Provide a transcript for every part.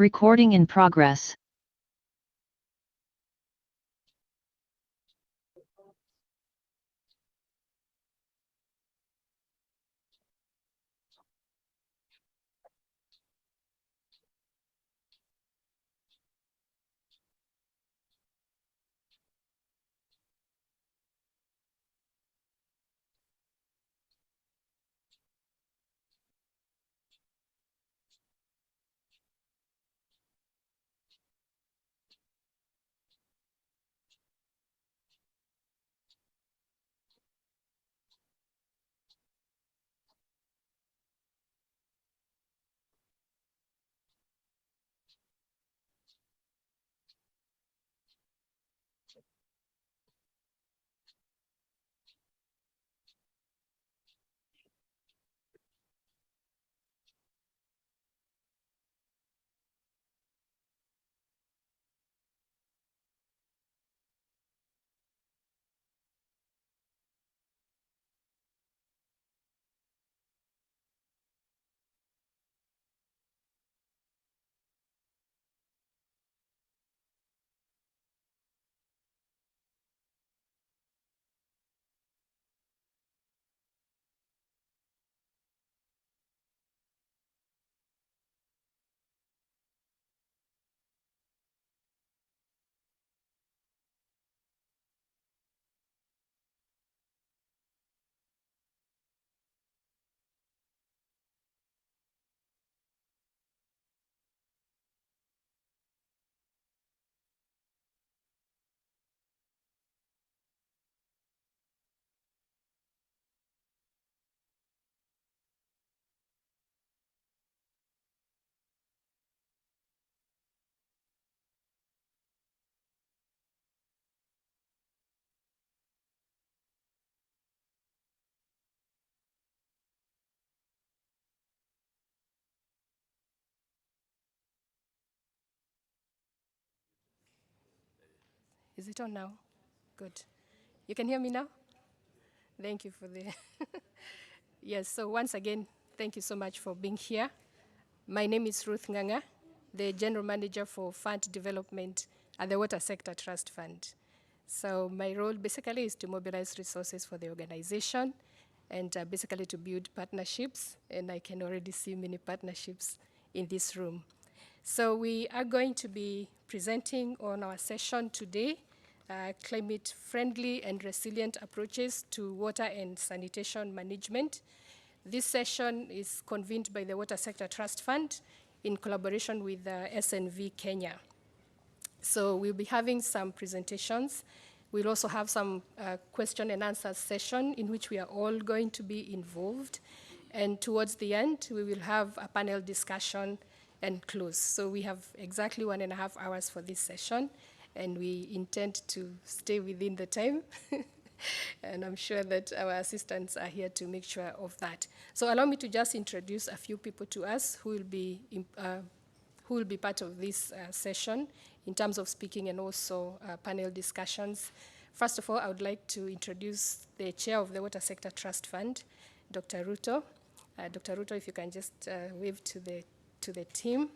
Recording in progress. Is it on now? Good. You can hear me now? Thank you for the. Yes, so once again, thank you so much for being here. My name is Ruth Nganga, the General Manager for Fund Development at the Water Sector Trust Fund. So my role basically is to mobilize resources for the organization and basically to build partnerships, and I can already see many partnerships in this room. So we are going to be presenting on our session today, climate-friendly and resilient approaches to water and sanitation management. This session is convened by the Water Sector Trust Fund in collaboration with SNV Kenya. So we'll be having some presentations. We'll also have some question and answer session in which we are all going to be involved. And towards the end, we will have a panel discussion and close. So we have exactly 1.5 hours for this session, and we intend to stay within the time. And I'm sure that our assistants are here to make sure of that. So allow me to just introduce a few people to us who will be part of this session in terms of speaking and also panel discussions. First of all, I would like to introduce the chair of the Water Sector Trust Fund, Dr. Ruto. Dr. Ruto, if you can just wave to the team.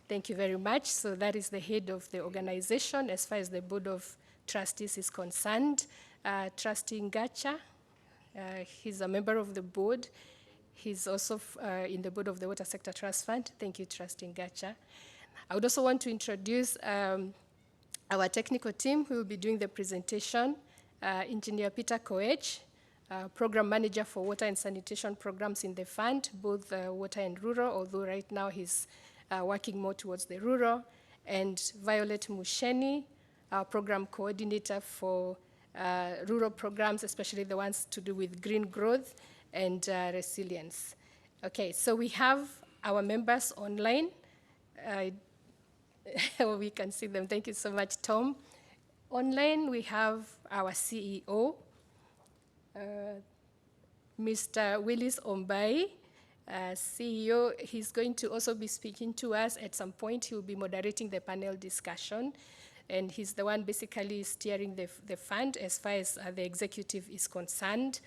Thank you very much. So that is the head of the organization as far as the Board of Trustees is concerned. Trustee Ngacha, he's a member of the board. He's also in the board of the Water Sector Trust Fund. Thank you, Trustee Ngacha. I would also want to introduce our technical team who will be doing the presentation. Engineer Peter Koech, Program Manager for Water and Sanitation Programs in the fund, both water and rural, although right now he's working more towards the rural. And Violet Musheni, our Program Coordinator for rural programs, especially the ones to do with green growth and resilience. Okay, so we have our members online. We can see them. Thank you so much, Tom. Online, we have our CEO, Mr. Willis Ombai, CEO. He's going to also be speaking to us at some point. He will be moderating the panel discussion, and he's the one basically steering the fund as far as the executive is concerned.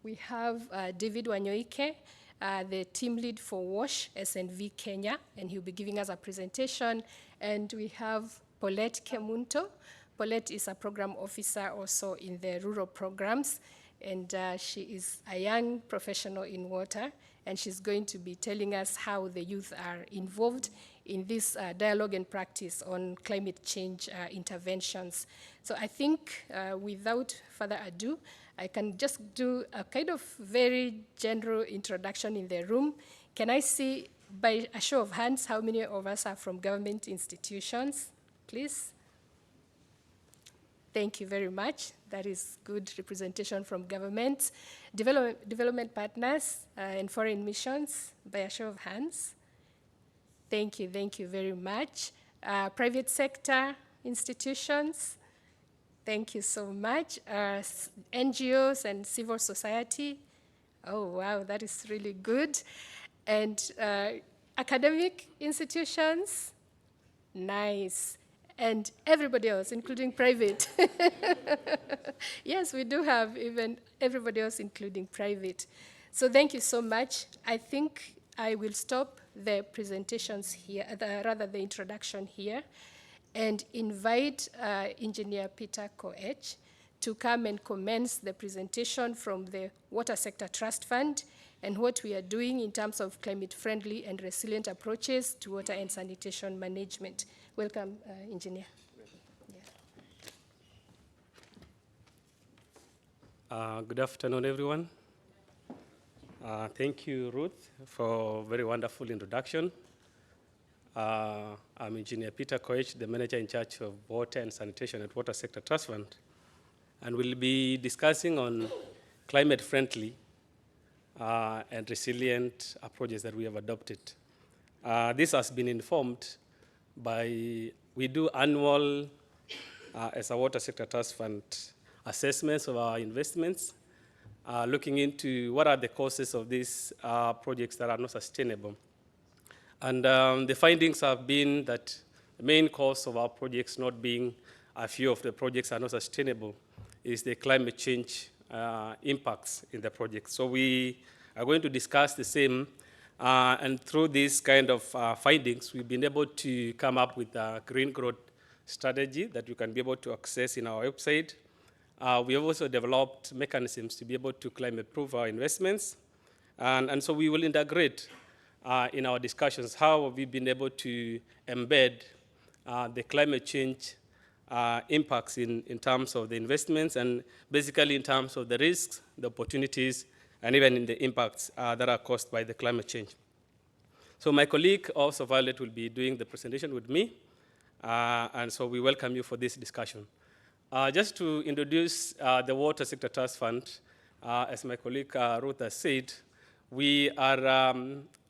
We have David Wanyoike, the team lead for WASH, SNV Kenya, and he'll be giving us a presentation. And we have Paulette Kemunto. Paulette is a program officer also in the rural programs, and she is a young professional in water, and she's going to be telling us how the youth are involved in this dialogue and practice on climate change interventions. So I think without further ado, I can just do a kind of very general introduction in the room. Can I see, by a show of hands, how many of us are from government institutions, please? Thank you very much. That is good representation from government. Development partners and foreign missions, by a show of hands. Thank you very much. Private sector institutions, thank you so much. NGOs and civil society, oh wow, that is really good. And academic institutions, nice. And everybody else, including private. Yes, we do have even everybody else, including private. So thank you so much. I think I will stop the presentations here, rather the introduction here, and invite Engineer Peter Koech to come and commence the presentation from the Water Sector Trust Fund and what we are doing in terms of climate-friendly and resilient approaches to water and sanitation management. Welcome, Engineer. Good afternoon, everyone. Thank you, Ruth, for a very wonderful introduction. I'm Engineer Peter Koech, the manager in charge of water and sanitation at Water Sector Trust Fund, and we'll be discussing on climate-friendly and resilient approaches that we have adopted. This has been informed by, we do annual, as a Water Sector Trust Fund, assessments of our investments, looking into what are the causes of these projects that are not sustainable. And the findings have been that the main cause of our projects not being a few of the projects are not sustainable is the climate change impacts in the project. So we are going to discuss the same, and through these kind of findings, we've been able to come up with a green growth strategy that you can be able to access in our website. We have also developed mechanisms to be able to climate-proof our investments. And so we will integrate in our discussions how have we been able to embed the climate change impacts in terms of the investments and basically in terms of the risks, the opportunities, and even in the impacts that are caused by the climate change. So my colleague, also Violet, will be doing the presentation with me. And so we welcome you for this discussion. Just to introduce the Water Sector Trust Fund, as my colleague Ruth has said, we are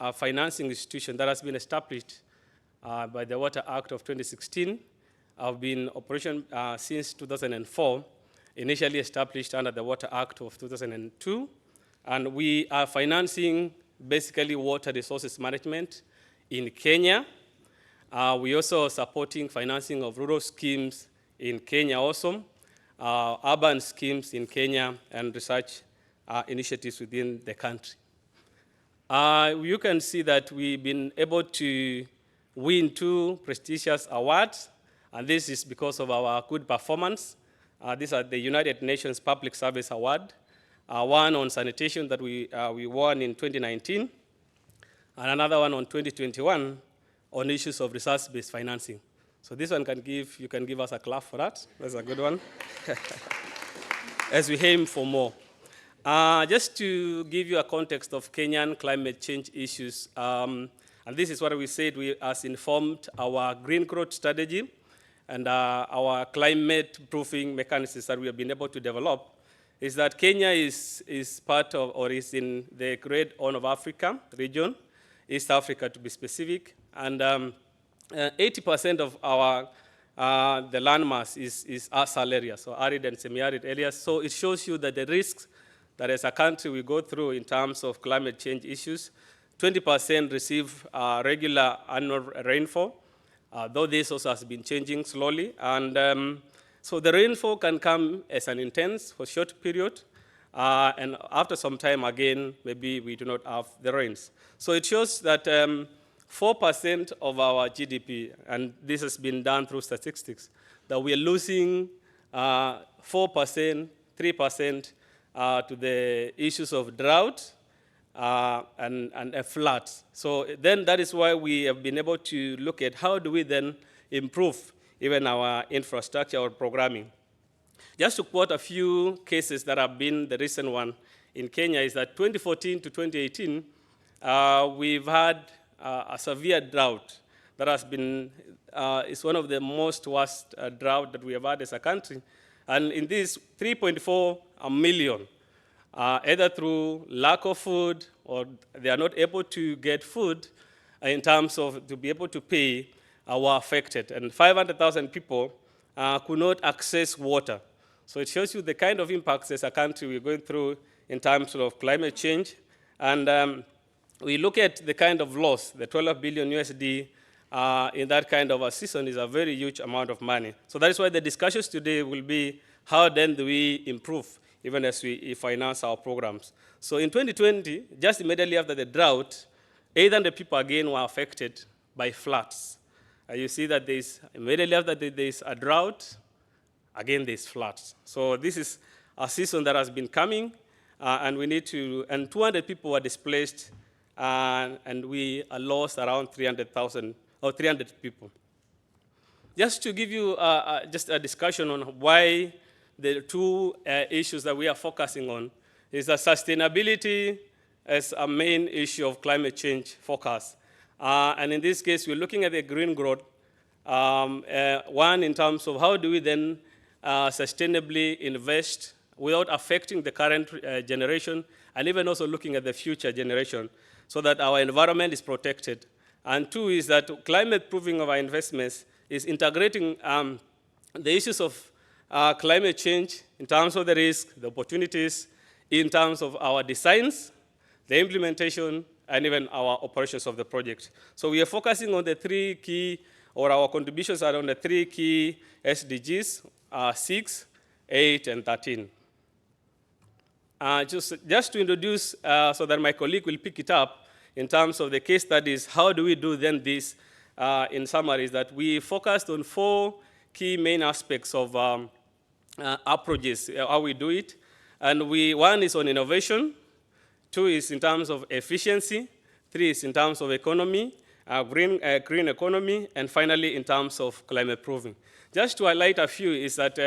a financing institution that has been established by the Water Act of 2016. I've been in operation since 2004, initially established under the Water Act of 2002. And we are financing basically water resources management in Kenya. We also are supporting financing of rural schemes in Kenya also, urban schemes in Kenya, and research initiatives within the country. You can see that we've been able to win 2 prestigious awards, and this is because of our good performance. These are the United Nations Public Service Award, one on sanitation that we won in 2019, and another one on 2021 on issues of resource-based financing. So this one you can give us a clap for that. That's a good one. As we aim for more. Just to give you a context of Kenyan climate change issues, and this is what we said has informed our green growth strategy and our climate proofing mechanisms that we have been able to develop, is that Kenya is part of, or is in the Great Horn of Africa region, East Africa to be specific, and 80% of our the landmass is arsal areas, so arid and semi-arid areas. So it shows you that the risks that as a country we go through in terms of climate change issues, 20% receive regular annual rainfall, though this also has been changing slowly. And so the rainfall can come as an intense for short period, and after some time again, maybe we do not have the rains. So it shows that 4% of our GDP, and this has been done through statistics, that we are losing 4%, 3% to the issues of drought and floods. So then that is why we have been able to look at how do we then improve even our infrastructure or programming. Just to quote a few cases that have been the recent one in Kenya is that 2014 to 2018, we've had a severe drought that has been, is one of the most worst drought that we have had as a country. And in this, 3.4 million, either through lack of food or they are not able to get food in terms of to be able to pay, were affected. And 500,000 people could not access water. So it shows you the kind of impacts as a country we're going through in terms of climate change. And we look at the kind of loss, the 12 billion USD in that kind of a season is a very huge amount of money. So that is why the discussions today will be how then do we improve even as we finance our programs. So in 2020, just immediately after the drought, 800 people again were affected by floods. You see that immediately after there's a drought, again there's floods. So this is a season that has been coming, and we need to, and 200 people were displaced, and we lost around 300,000, or 300 people. Just to give you just a discussion on why the two issues that we are focusing on is that sustainability as a main issue of climate change focus. And in this case, we're looking at the green growth. One, in terms of how do we then sustainably invest without affecting the current generation, and even also looking at the future generation so that our environment is protected. And two is that climate proofing of our investments is integrating the issues of climate change in terms of the risk, the opportunities, in terms of our designs, the implementation, and even our operations of the project. So we are focusing on the three key, or our contributions are on the three key SDGs, 6, 8, and 13. Just to introduce, so that my colleague will pick it up, in terms of the case studies, how do we do then this? In summary, is that we focused on 4 key main aspects of approaches, how we do it. And one is on innovation, 2 is in terms of efficiency, 3 is in terms of economy, green economy, and finally in terms of climate proofing. Just to highlight a few is that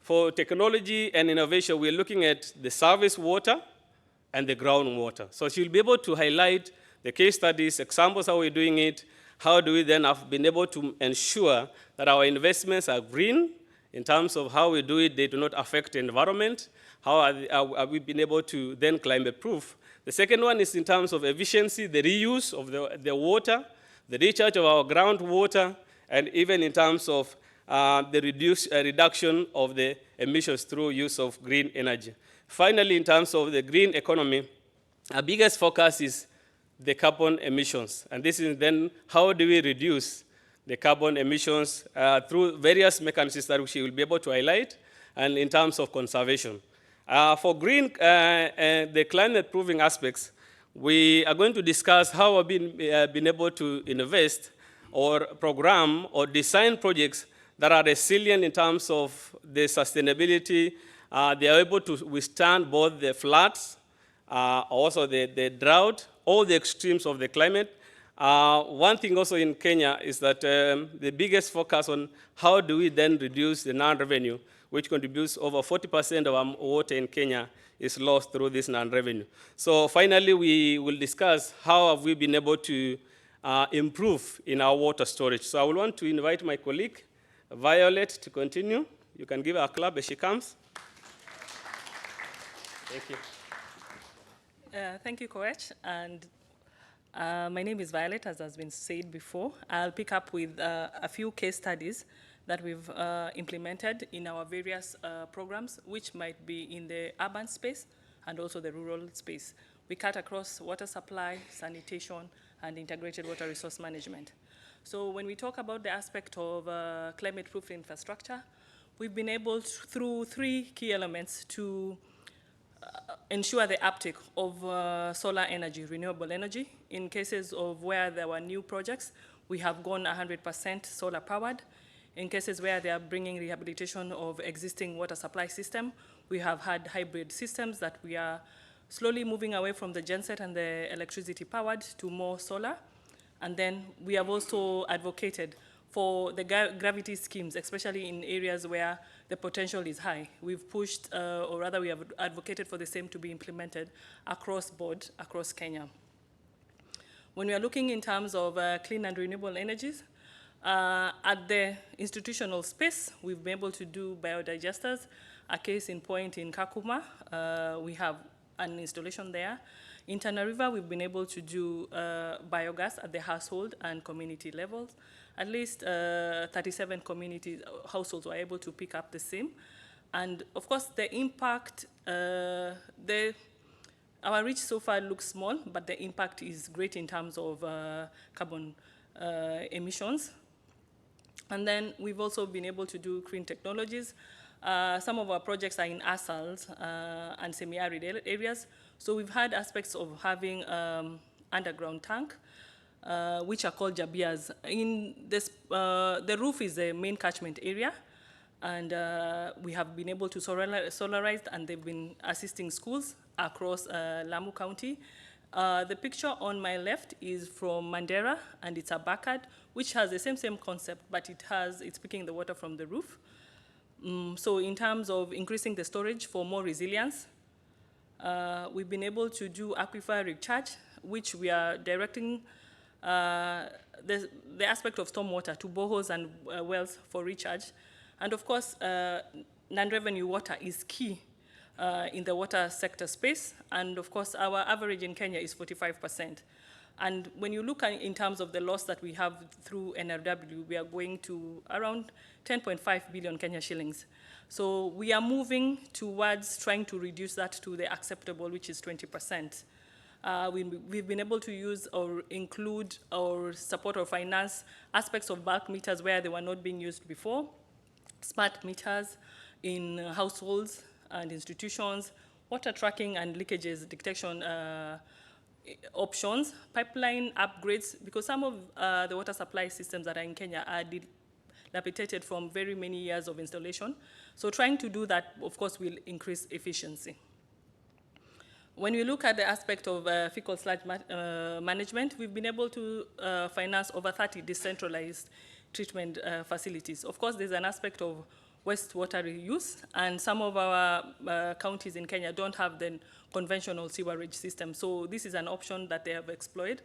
for technology and innovation, we're looking at the surface water and the groundwater. So you'll be able to highlight the case studies, examples how we're doing it, how do we then have been able to ensure that our investments are green in terms of how we do it, they do not affect the environment, how are we been able to then climate proof. The second one is in terms of efficiency, the reuse of the water, the recharge of our groundwater, and even in terms of the reduction of the emissions through use of green energy. Finally, in terms of the green economy, our biggest focus is the carbon emissions. And this is then how do we reduce the carbon emissions through various mechanisms that we will be able to highlight, and in terms of conservation. For green, the climate proofing aspects, we are going to discuss how we've been able to invest or program or design projects that are resilient in terms of the sustainability. They are able to withstand both the floods, also the drought, all the extremes of the climate. One thing also in Kenya is that the biggest focus on how do we then reduce the non-revenue, which contributes over 40% of our water in Kenya is lost through this non-revenue. So finally, we will discuss how have we been able to improve in our water storage. So I will want to invite my colleague, Violet, to continue. You can give her a clap as she comes. Thank you. Thank you, Koech. And my name is Violet, as has been said before. I'll pick up with a few case studies that we've implemented in our various programs, which might be in the urban space and also the rural space. We cut across water supply, sanitation, and integrated water resource management. So when we talk about the aspect of climate-proof infrastructure, we've been able to, through 3 key elements to ensure the uptake of solar energy, renewable energy. In cases of where there were new projects, we have gone 100% solar powered. In cases where they are bringing rehabilitation of existing water supply system, we have had hybrid systems that we are slowly moving away from the genset and the electricity powered to more solar. And then we have also advocated for the gravity schemes, especially in areas where the potential is high. We've pushed, or rather we have advocated for the same to be implemented across board, across Kenya. When we are looking in terms of clean and renewable energies, at the institutional space, we've been able to do biodigesters. A case in point in Kakuma, we have an installation there. In Tana River, we've been able to do biogas at the household and community levels. At least 37 community households were able to pick up the same. And of course, the impact, our reach so far looks small, but the impact is great in terms of carbon emissions. And then we've also been able to do green technologies. Some of our projects are in arsals and semi-arid areas. So we've had aspects of having underground tank, which are called jabias. In this, the roof is the main catchment area, and we have been able to solarize, and they've been assisting schools across Lamu County. The picture on my left is from Mandera, and it's a Bakad, which has the same concept, but it's picking the water from the roof. So in terms of increasing the storage for more resilience, we've been able to do aquifer recharge, which we are directing the aspect of stormwater to boreholes and wells for recharge. And of course, non-revenue water is key in the water sector space. And of course, our average in Kenya is 45%. And when you look at in terms of the loss that we have through NRW, we are going to around 10.5 billion Kenya shillings. So we are moving towards trying to reduce that to the acceptable, which is 20%. We've been able to use or include or support or finance aspects of bulk meters where they were not being used before, smart meters in households and institutions, water tracking and leakages detection options, pipeline upgrades, because some of the water supply systems that are in Kenya are dilapidated from very many years of installation. So trying to do that, of course, will increase efficiency. When we look at the aspect of fecal sludge management, we've been able to finance over 30 decentralized treatment facilities. Of course, there's an aspect of wastewater reuse, and some of our counties in Kenya don't have the conventional sewerage system. So this is an option that they have explored.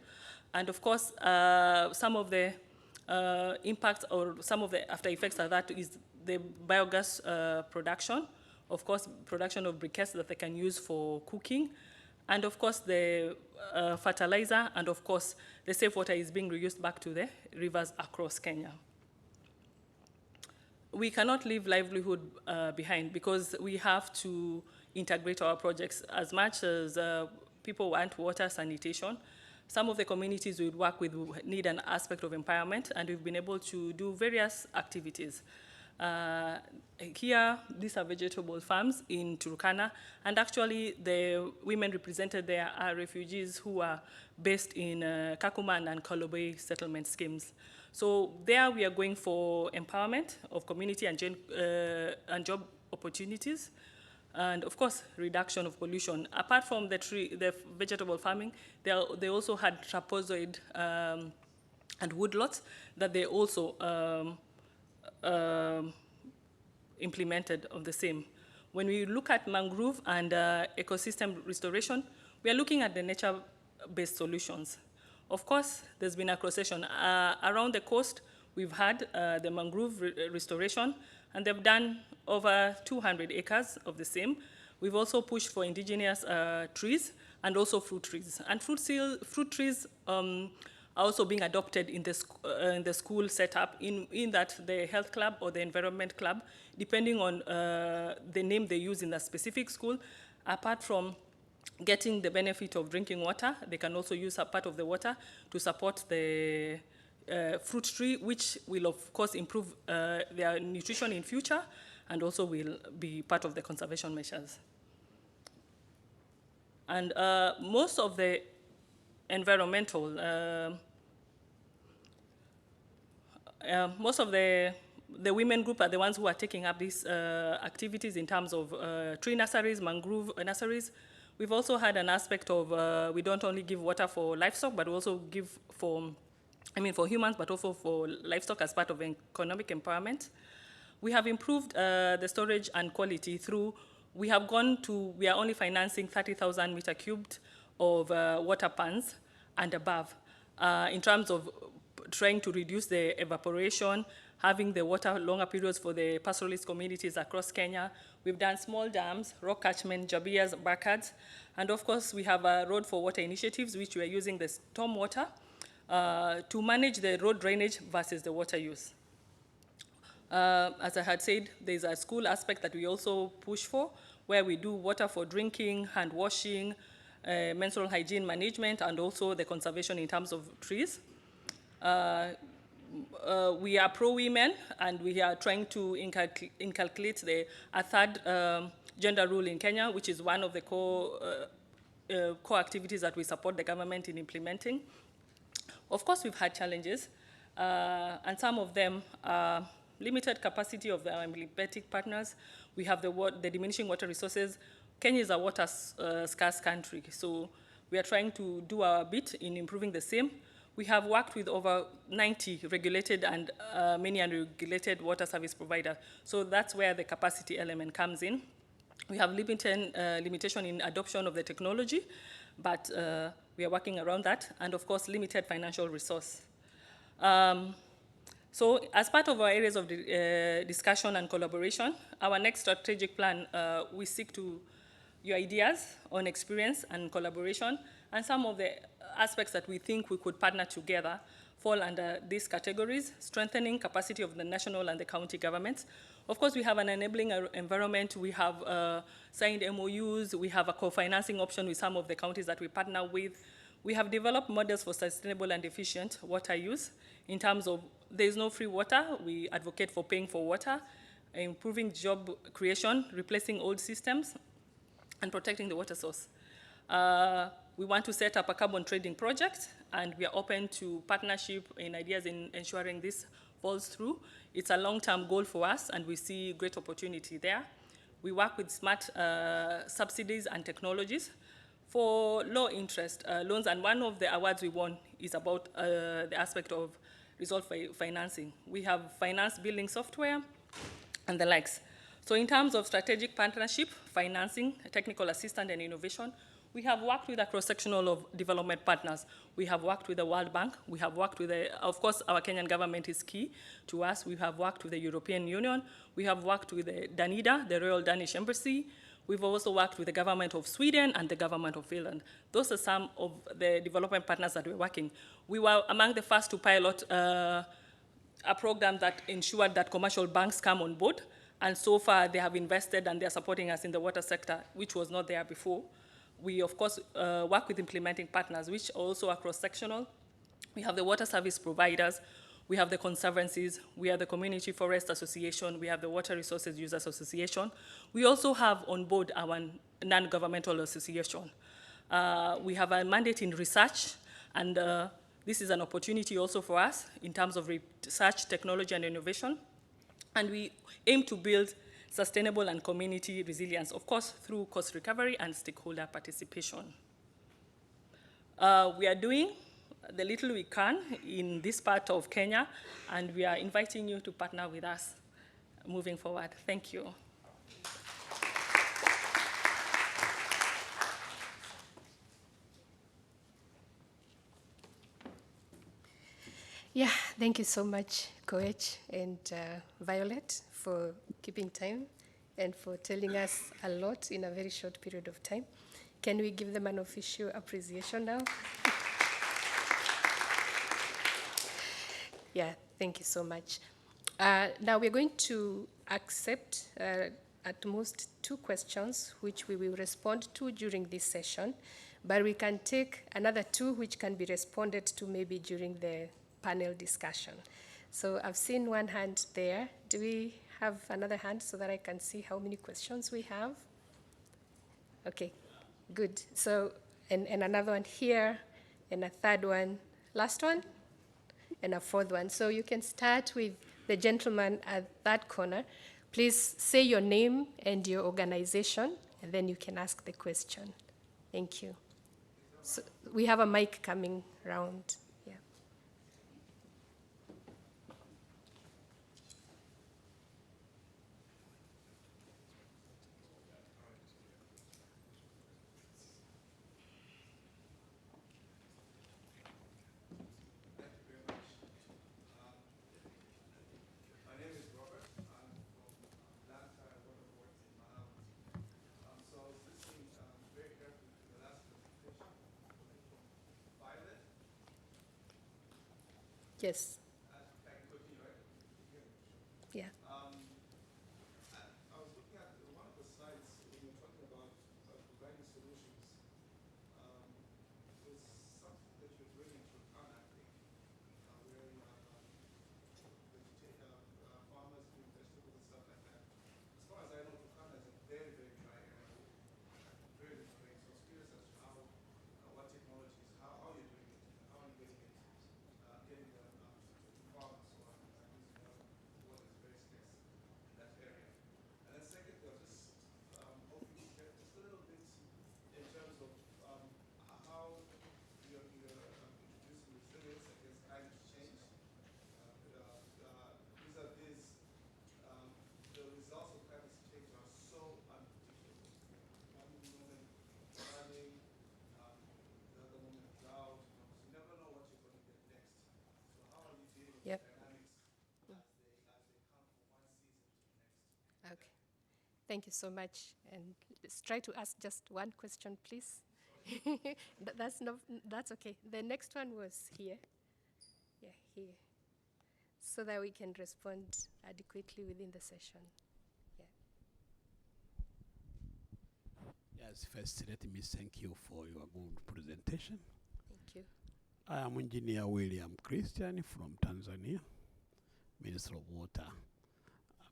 And of course, some of the impacts or some of the after effects of that is the biogas production. Of course, production of briquettes that they can use for cooking. And of course, the fertilizer, and of course, the safe water is being reused back to the rivers across Kenya. We cannot leave livelihood behind because we have to integrate our projects as much as people want water sanitation. Some of the communities we work with need an aspect of empowerment, and we've been able to do various activities. Here, these are vegetable farms in Turkana, and actually the women represented there are refugees who are based in Kakuman and Kolobey settlement schemes. So there we are going for empowerment of community and job opportunities, and of course, reduction of pollution. Apart from the vegetable farming, they also had trapezoid and woodlots that they also implemented of the same. When we look at mangrove and ecosystem restoration, we are looking at the nature-based solutions. Of course, there's been a cross-section. Around the coast, we've had the mangrove restoration, and they've done over 200 acres of the same. We've also pushed for indigenous trees and also fruit trees. And fruit trees are also being adopted in the school setup in that the health club or the environment club, depending on the name they use in the specific school, apart from getting the benefit of drinking water, they can also use a part of the water to support the fruit tree, which will of course improve their nutrition in future and also will be part of the conservation measures. And most of the environmental, most of the women group are the ones who are taking up these activities in terms of tree nurseries, mangrove nurseries. We've also had an aspect of we don't only give water for livestock, but we also give for humans, but also for livestock as part of economic empowerment. We have improved the storage and quality through, we are only financing 30,000 meter cubed of water pans and above in terms of trying to reduce the evaporation, having the water longer periods for the pastoralist communities across Kenya. We've done small dams, rock catchment, jabias, barkads, and of course we have a road for water initiatives, which we are using the storm water to manage the road drainage versus the water use. As I had said, there's a school aspect that we also push for, where we do water for drinking, hand washing, menstrual hygiene management, and also the conservation in terms of trees. We are pro-women, and we are trying to inculcate a third gender rule in Kenya, which is one of the core activities that we support the government in implementing. Of course, we've had challenges, and some of them are limited capacity of our emblematic partners. We have the diminishing water resources. Kenya is a water scarce country, so we are trying to do our bit in improving the same. We have worked with over 90 regulated and many unregulated water service providers, so that's where the capacity element comes in. We have limitation in adoption of the technology, but we are working around that, and of course, limited financial resource. So as part of our areas of discussion and collaboration, our next strategic plan, we seek to your ideas on experience and collaboration, and some of the aspects that we think we could partner together fall under these categories: strengthening capacity of the national and the county governments. Of course, we have an enabling environment. We have signed MOUs. We have a co-financing option with some of the counties that we partner with. We have developed models for sustainable and efficient water use. In terms of, there's no free water. We advocate for paying for water, improving job creation, replacing old systems, and protecting the water source. We want to set up a carbon trading project, and we are open to partnership in ideas in ensuring this falls through. It's a long-term goal for us, and we see great opportunity there. We work with smart subsidies and technologies for low-interest loans, and one of the awards we won is about the aspect of resource financing. We have financed building software and the likes. So in terms of strategic partnership, financing, technical assistance, and innovation, we have worked with a cross-sectional of development partners. We have worked with the World Bank. We have worked with of course, our Kenyan government is key to us. We have worked with the European Union. We have worked with the Danida, the Royal Danish Embassy. We've also worked with the government of Sweden and the government of Finland. Those are some of the development partners that we're working. We were among the first to pilot a program that ensured that commercial banks come on board. And so far, they have invested and they're supporting us in the water sector, which was not there before. We, of course, work with implementing partners, which also are cross-sectional. We have the water service providers. We have the conservancies. We have the Community Forest Association. We have the Water Resources Users Association. We also have on board our non-governmental association. We have a mandate in research, and this is an opportunity also for us in terms of research, technology, and innovation. And we aim to build sustainable and community resilience, of course, through cost recovery and stakeholder participation. We are doing the little we can in this part of Kenya, and we are inviting you to partner with us moving forward. Thank you. Yeah, thank you so much, Koech and Violet, for keeping time and for telling us a lot in a very short period of time. Can we give them an official appreciation now? Yeah, thank you so much. Now we're going to accept at most 2 questions, which we will respond to during this session, but we can take another 2 which can be responded to maybe during the panel discussion. So I've seen one hand there. Do we have another hand so that I can see how many questions we have? Okay. Good. So, and another one here, and a third one, last one, and a fourth one. So you can start with the gentleman at that corner. Please say your name and your organization, and then you can ask the question. Thank you. So we have a mic coming round. Yeah. My name is Robert. I'm from Blantyre Water Board in Mangrove. So I was listening very carefully to the last presentation from Violet. Yes. I can continue, right? Yeah. I was looking at one of the slides when you were talking about providing solutions. There's something that you're doing in Turkana, I think, where you have farmers doing vegetables and stuff like that. As far as I know, Turkana is a very, very dry area, very little rain. So I was curious as to how, what technologies, how you're doing it, how are you getting it, getting the to farmers who are using water is very scarce in that area. And then secondly, I was just hoping to get just a little bit in terms of how you're introducing resilience against climate change. Vis-a-vis the results of climate change are so unpredictable. One moment flooding, the other moment drought. So you never know what you're going to get next. So how are you dealing with Yep. dynamics as they come from one season to the next? Okay. Thank you so much. And let's try to ask just one question, please. That's okay. The next one was here. Yeah, here. So that we can respond adequately within the session. Yeah. Yes, first let me thank you for your good presentation. Thank you. I am Engineer William Christian from Tanzania, Minister of Water.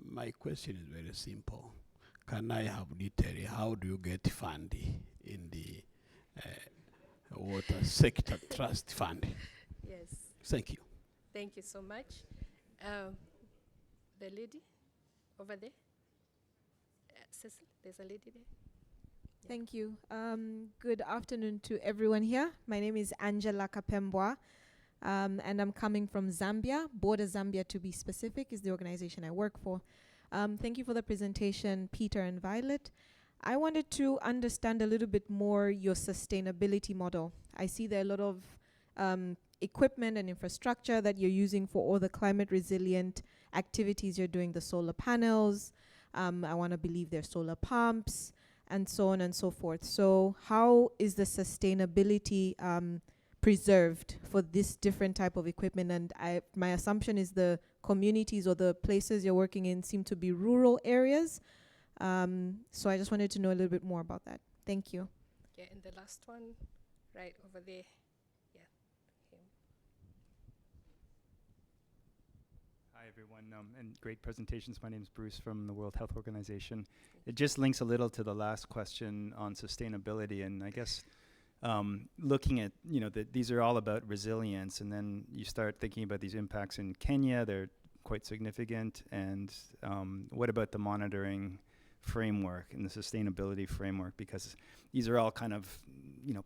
My question is very simple. Can I have detail? How do you get funding in the water sector trust fund? Yes. Thank you. Thank you so much. The lady over there. Cecil, there's a lady there. Thank you. Good afternoon to everyone here. My name is Angela Kapembwa, and I'm coming from Zambia. Border Zambia, to be specific, is the organization I work for. Thank you for the presentation, Peter and Violet. I wanted to understand a little bit more your sustainability model. I see there are a lot of equipment and infrastructure that you're using for all the climate resilient activities you're doing, the solar panels, I want to believe there's solar pumps, and so on and so forth. So how is the sustainability preserved for this different type of equipment? And my assumption is the communities or the places you're working in seem to be rural areas. So I just wanted to know a little bit more about that. Thank you. Yeah, and the last one, right over there. Yeah. Him. Hi, everyone, and great presentations. My name is Bruce from the World Health Organization. It just links a little to the last question on sustainability, and I guess looking at, these are all about resilience, and then you start thinking about these impacts in Kenya. They're quite significant, and what about the monitoring framework and the sustainability framework? Because these are all kind of,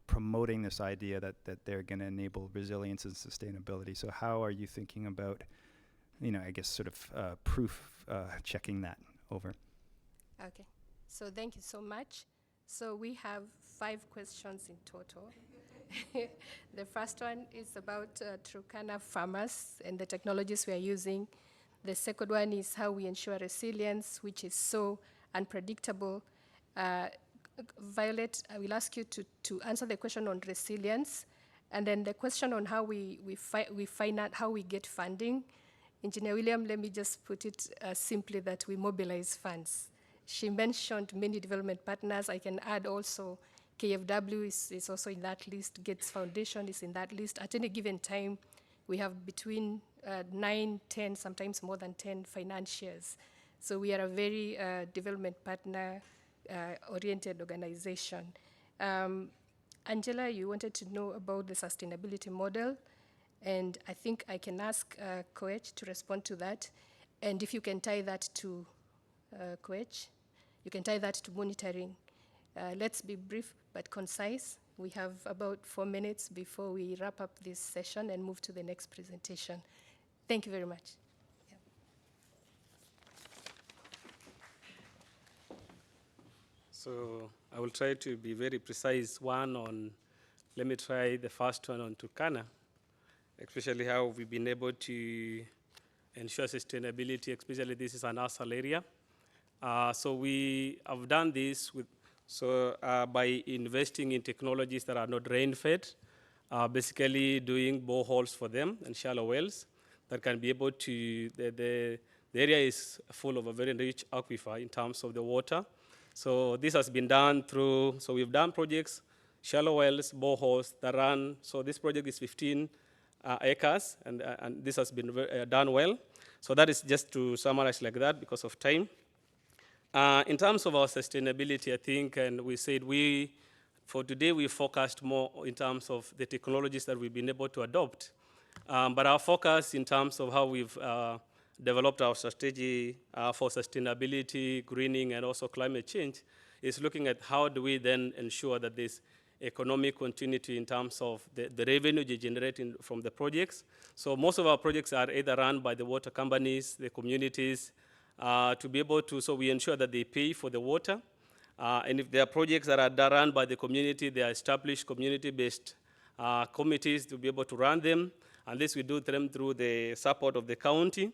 promoting this idea that they're going to enable resilience and sustainability. So how are you thinking about, I guess sort of proof checking that over? Okay. So thank you so much. So we have 5 questions in total. The first one is about Turkana farmers and the technologies we are using. The second one is how we ensure resilience, which is so unpredictable. Violet, I will ask you to answer the question on resilience, and then the question on how we find out how we get funding. Engineer William, let me just put it simply that we mobilize funds. She mentioned many development partners. I can add also KFW is also in that list, Gates Foundation is in that list. At any given time, we have between 9, 10, sometimes more than 10 financiers. So we are a very development partner oriented organization. Angela, you wanted to know about the sustainability model, and I think I can ask Koech to respond to that. And if you can tie that to Koech, you can tie that to monitoring. Let's be brief but concise. We have about 4 minutes before we wrap up this session and move to the next presentation. Thank you very much. So I will try to be very precise. Let me try the first one on Turkana, especially how we've been able to ensure sustainability, especially this is an arsal area. So we have done this by investing in technologies that are not rain-fed, basically doing boreholes for them and shallow wells that can be able to, the area is full of a very rich aquifer in terms of the water. So this has been done through, so we've done projects, shallow wells, boreholes that run, so this project is 15 acres, and this has been done well. So that is just to summarize like that because of time. In terms of our sustainability, I think, and we said for today, we focused more in terms of the technologies that we've been able to adopt. But our focus in terms of how we've developed our strategy for sustainability, greening, and also climate change is looking at how do we then ensure that there's economic continuity in terms of the revenue generated from the projects. So most of our projects are either run by the water companies, the communities, to be able to, so we ensure that they pay for the water. And if there are projects that are run by the community, they are established community-based committees to be able to run them. And this we do them through the support of the county.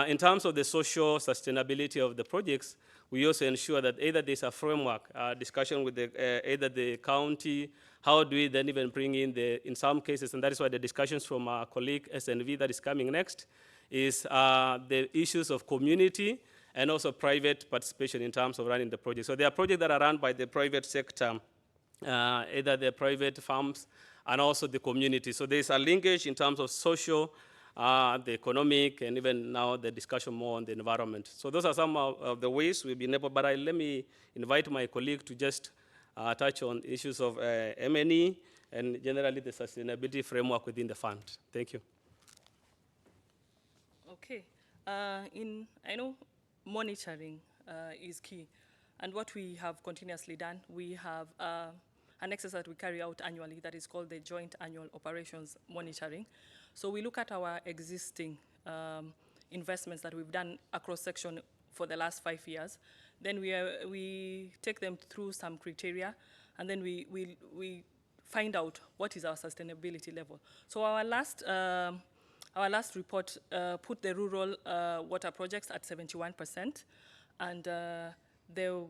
In terms of the social sustainability of the projects, we also ensure that either there's a framework discussion with either the county, how do we then even bring in some cases, and that is why the discussions from our colleague SNV that is coming next, is the issues of community and also private participation in terms of running the project. So there are projects that are run by the private sector, either the private farms and also the community. So there's a linkage in terms of social, the economic, and even now the discussion more on the environment. So those are some of the ways we've been able, but let me invite my colleague to just touch on issues of M&E and generally the sustainability framework within the fund. Thank you. Okay. I know monitoring is key. And what we have continuously done, we have an exercise that we carry out annually that is called the Joint Annual Operations Monitoring. So we look at our existing investments that we've done across section for the last 5 years. Then we take them through some criteria, and then we find out what is our sustainability level. So our last report put the rural water projects at 71%, and the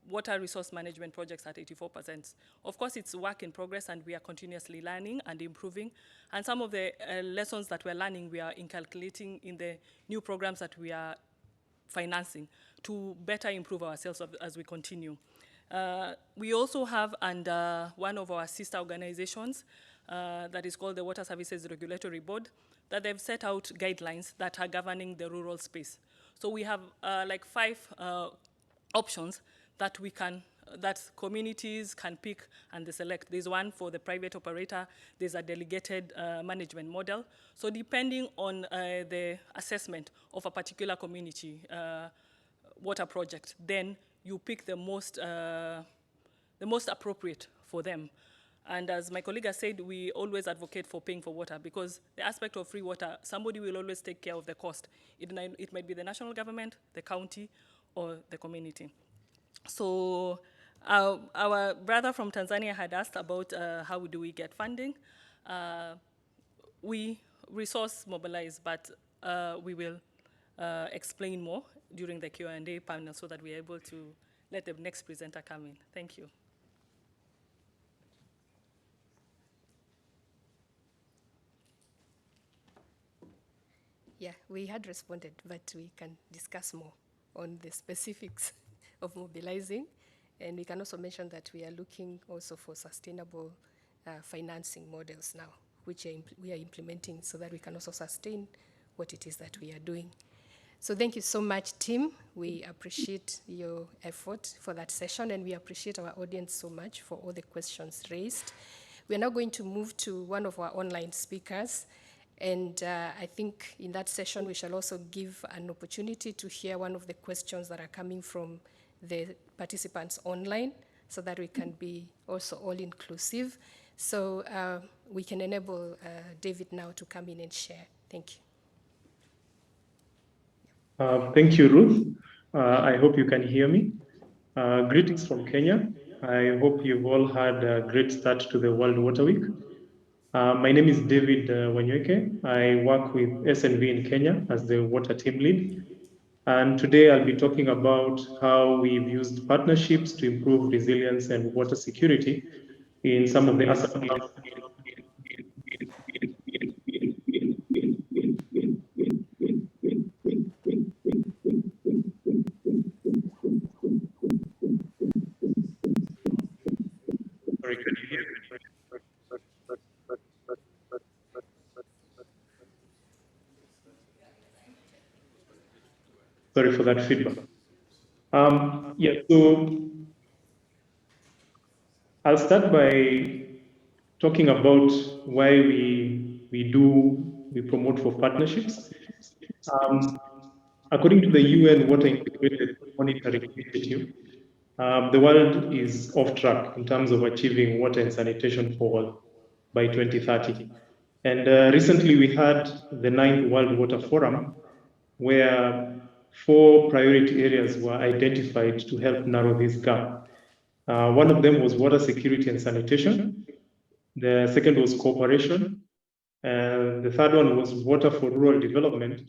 water resource management projects at 84%. Of course, it's work in progress, and we are continuously learning and improving. And some of the lessons that we're learning, we are inculcating in the new programs that we are financing to better improve ourselves as we continue. We also have under one of our sister organizations that is called the Water Services Regulatory Board, that they've set out guidelines that are governing the rural space. So we have like 5 options that communities can pick and they select. There's one for the private operator, there's a delegated management model. So depending on the assessment of a particular community water project, then you pick the most appropriate for them. And as my colleague has said, we always advocate for paying for water, because the aspect of free water, somebody will always take care of the cost. It might be the national government, the county, or the community. So our brother from Tanzania had asked about how do we get funding. We resource mobilize, but we will explain more during the Q&A panel so that we're able to let the next presenter come in. Thank you. Yeah, we had responded, but we can discuss more on the specifics of mobilizing. And we can also mention that we are looking also for sustainable financing models now, which we are implementing so that we can also sustain what it is that we are doing. So thank you so much, team. We appreciate your effort for that session, and we appreciate our audience so much for all the questions raised. We are now going to move to one of our online speakers, and I think in that session we shall also give an opportunity to hear one of the questions that are coming from the participants online, so that we can be also all inclusive. So we can enable David now to come in and share. Thank you. Thank you, Ruth. I hope you can hear me. Greetings from Kenya. I hope you've all had a great start to the World Water Week. My name is David Wanyweke. I work with SNV in Kenya as the water team lead. And today I'll be talking about how we've used partnerships to improve resilience and water security in some of the Sorry, can you hear me? Sorry for that feedback. Yeah, so I'll start by talking about why we promote for partnerships. According to the UN Water Integrated Monitoring Initiative, the world is off track in terms of achieving water and sanitation for all by 2030. And recently we had the 9th World Water Forum, where 4 priority areas were identified to help narrow this gap. One of them was water security and sanitation. The second was cooperation. The third one was water for rural development.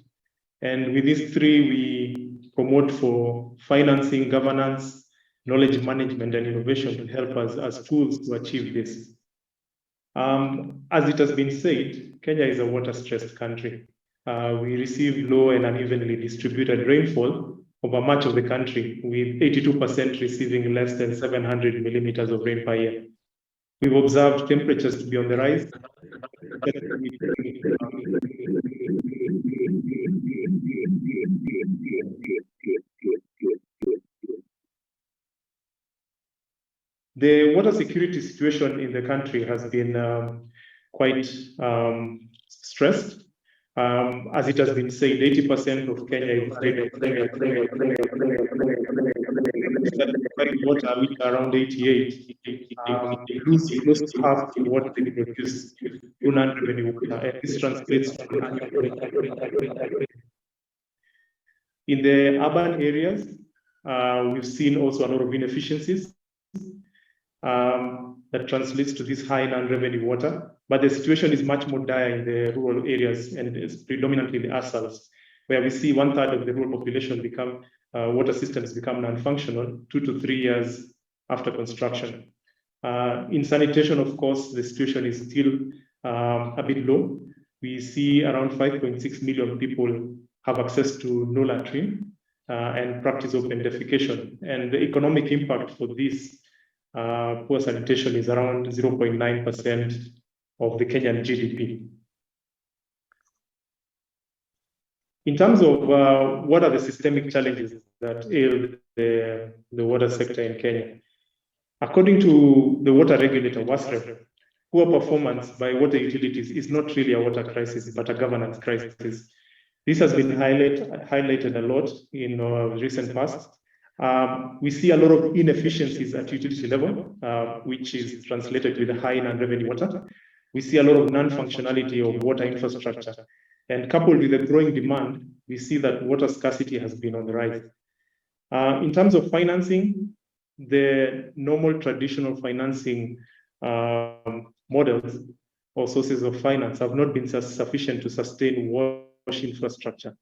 And with these 3, we promote for financing, governance, knowledge management, and innovation to help us as tools to achieve this. As it has been said, Kenya is a water-stressed country. We receive low and unevenly distributed rainfall over much of the country, with 82% receiving less than 700 millimeters of rain per year. We've observed temperatures to be on the rise. The water security situation in the country has been quite stressed. As it has been said, 80% of Kenya is water, which are around 88. They lose close to half of what they produce through non-revenue water, and this translates to in the urban areas. We've seen also a lot of inefficiencies that translates to this high non-revenue water. But the situation is much more dire in the rural areas, and it's predominantly the ourselves, where we see 1/3 of the rural population become water systems become non-functional 2 to 3 years after construction. In sanitation, of course, the situation is still a bit low. We see around 5.6 million people have access to no latrine and practice open defecation. And the economic impact for this poor sanitation is around 0.9% of the Kenyan GDP. In terms of what are the systemic challenges that ail the water sector in Kenya, according to the water regulator, WSTF, poor performance by water utilities is not really a water crisis, but a governance crisis. This has been highlighted a lot in recent past. We see a lot of inefficiencies at utility level, which is translated with a high non-revenue water. We see a lot of non-functionality of water infrastructure. And coupled with the growing demand, we see that water scarcity has been on the rise. In terms of financing, the normal traditional financing models or sources of finance have not been sufficient to sustain wash infrastructure.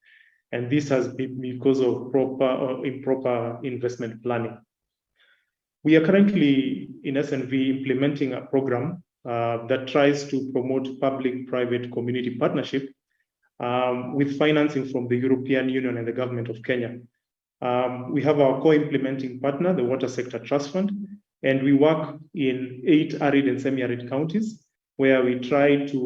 And this has been because of proper or improper investment planning. We are currently in SNV implementing a program that tries to promote public-private community partnership with financing from the European Union and the government of Kenya. We have our co-implementing partner, the Water Sector Trust Fund, and we work in 8 arid and semi-arid counties where we try to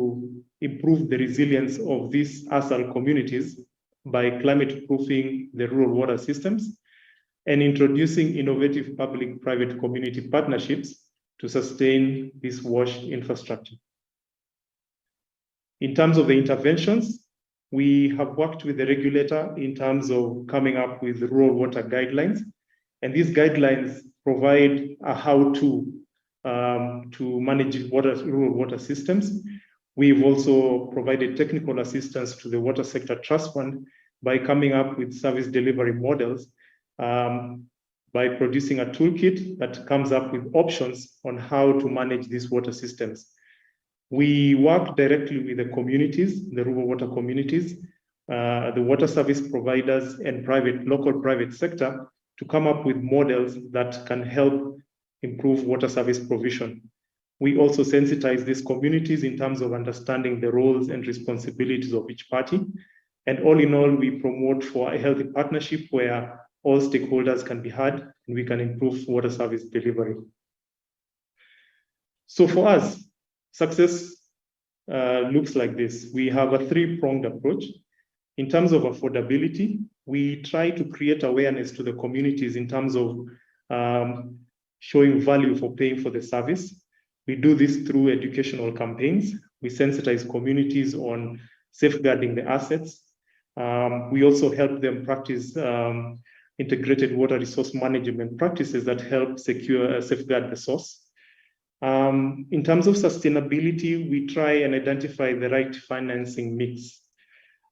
improve the resilience of these ASAL communities by climate-proofing the rural water systems and introducing innovative public-private community partnerships to sustain this WASH infrastructure. In terms of the interventions, we have worked with the regulator in terms of coming up with rural water guidelines, and these guidelines provide a how-to to manage rural water systems. We've also provided technical assistance to the Water Sector Trust Fund by coming up with service delivery models, by producing a toolkit that comes up with options on how to manage these water systems. We work directly with the communities, the rural water communities, the water service providers and local private sector to come up with models that can help improve water service provision. We also sensitize these communities in terms of understanding the roles and responsibilities of each party. And all in all, we promote for a healthy partnership where all stakeholders can be heard and we can improve water service delivery. So for us, success looks like this. We have a three-pronged approach. In terms of affordability, we try to create awareness to the communities in terms of showing value for paying for the service. We do this through educational campaigns. We sensitize communities on safeguarding the assets. We also help them practice integrated water resource management practices that help safeguard the source. In terms of sustainability, we try and identify the right financing mix.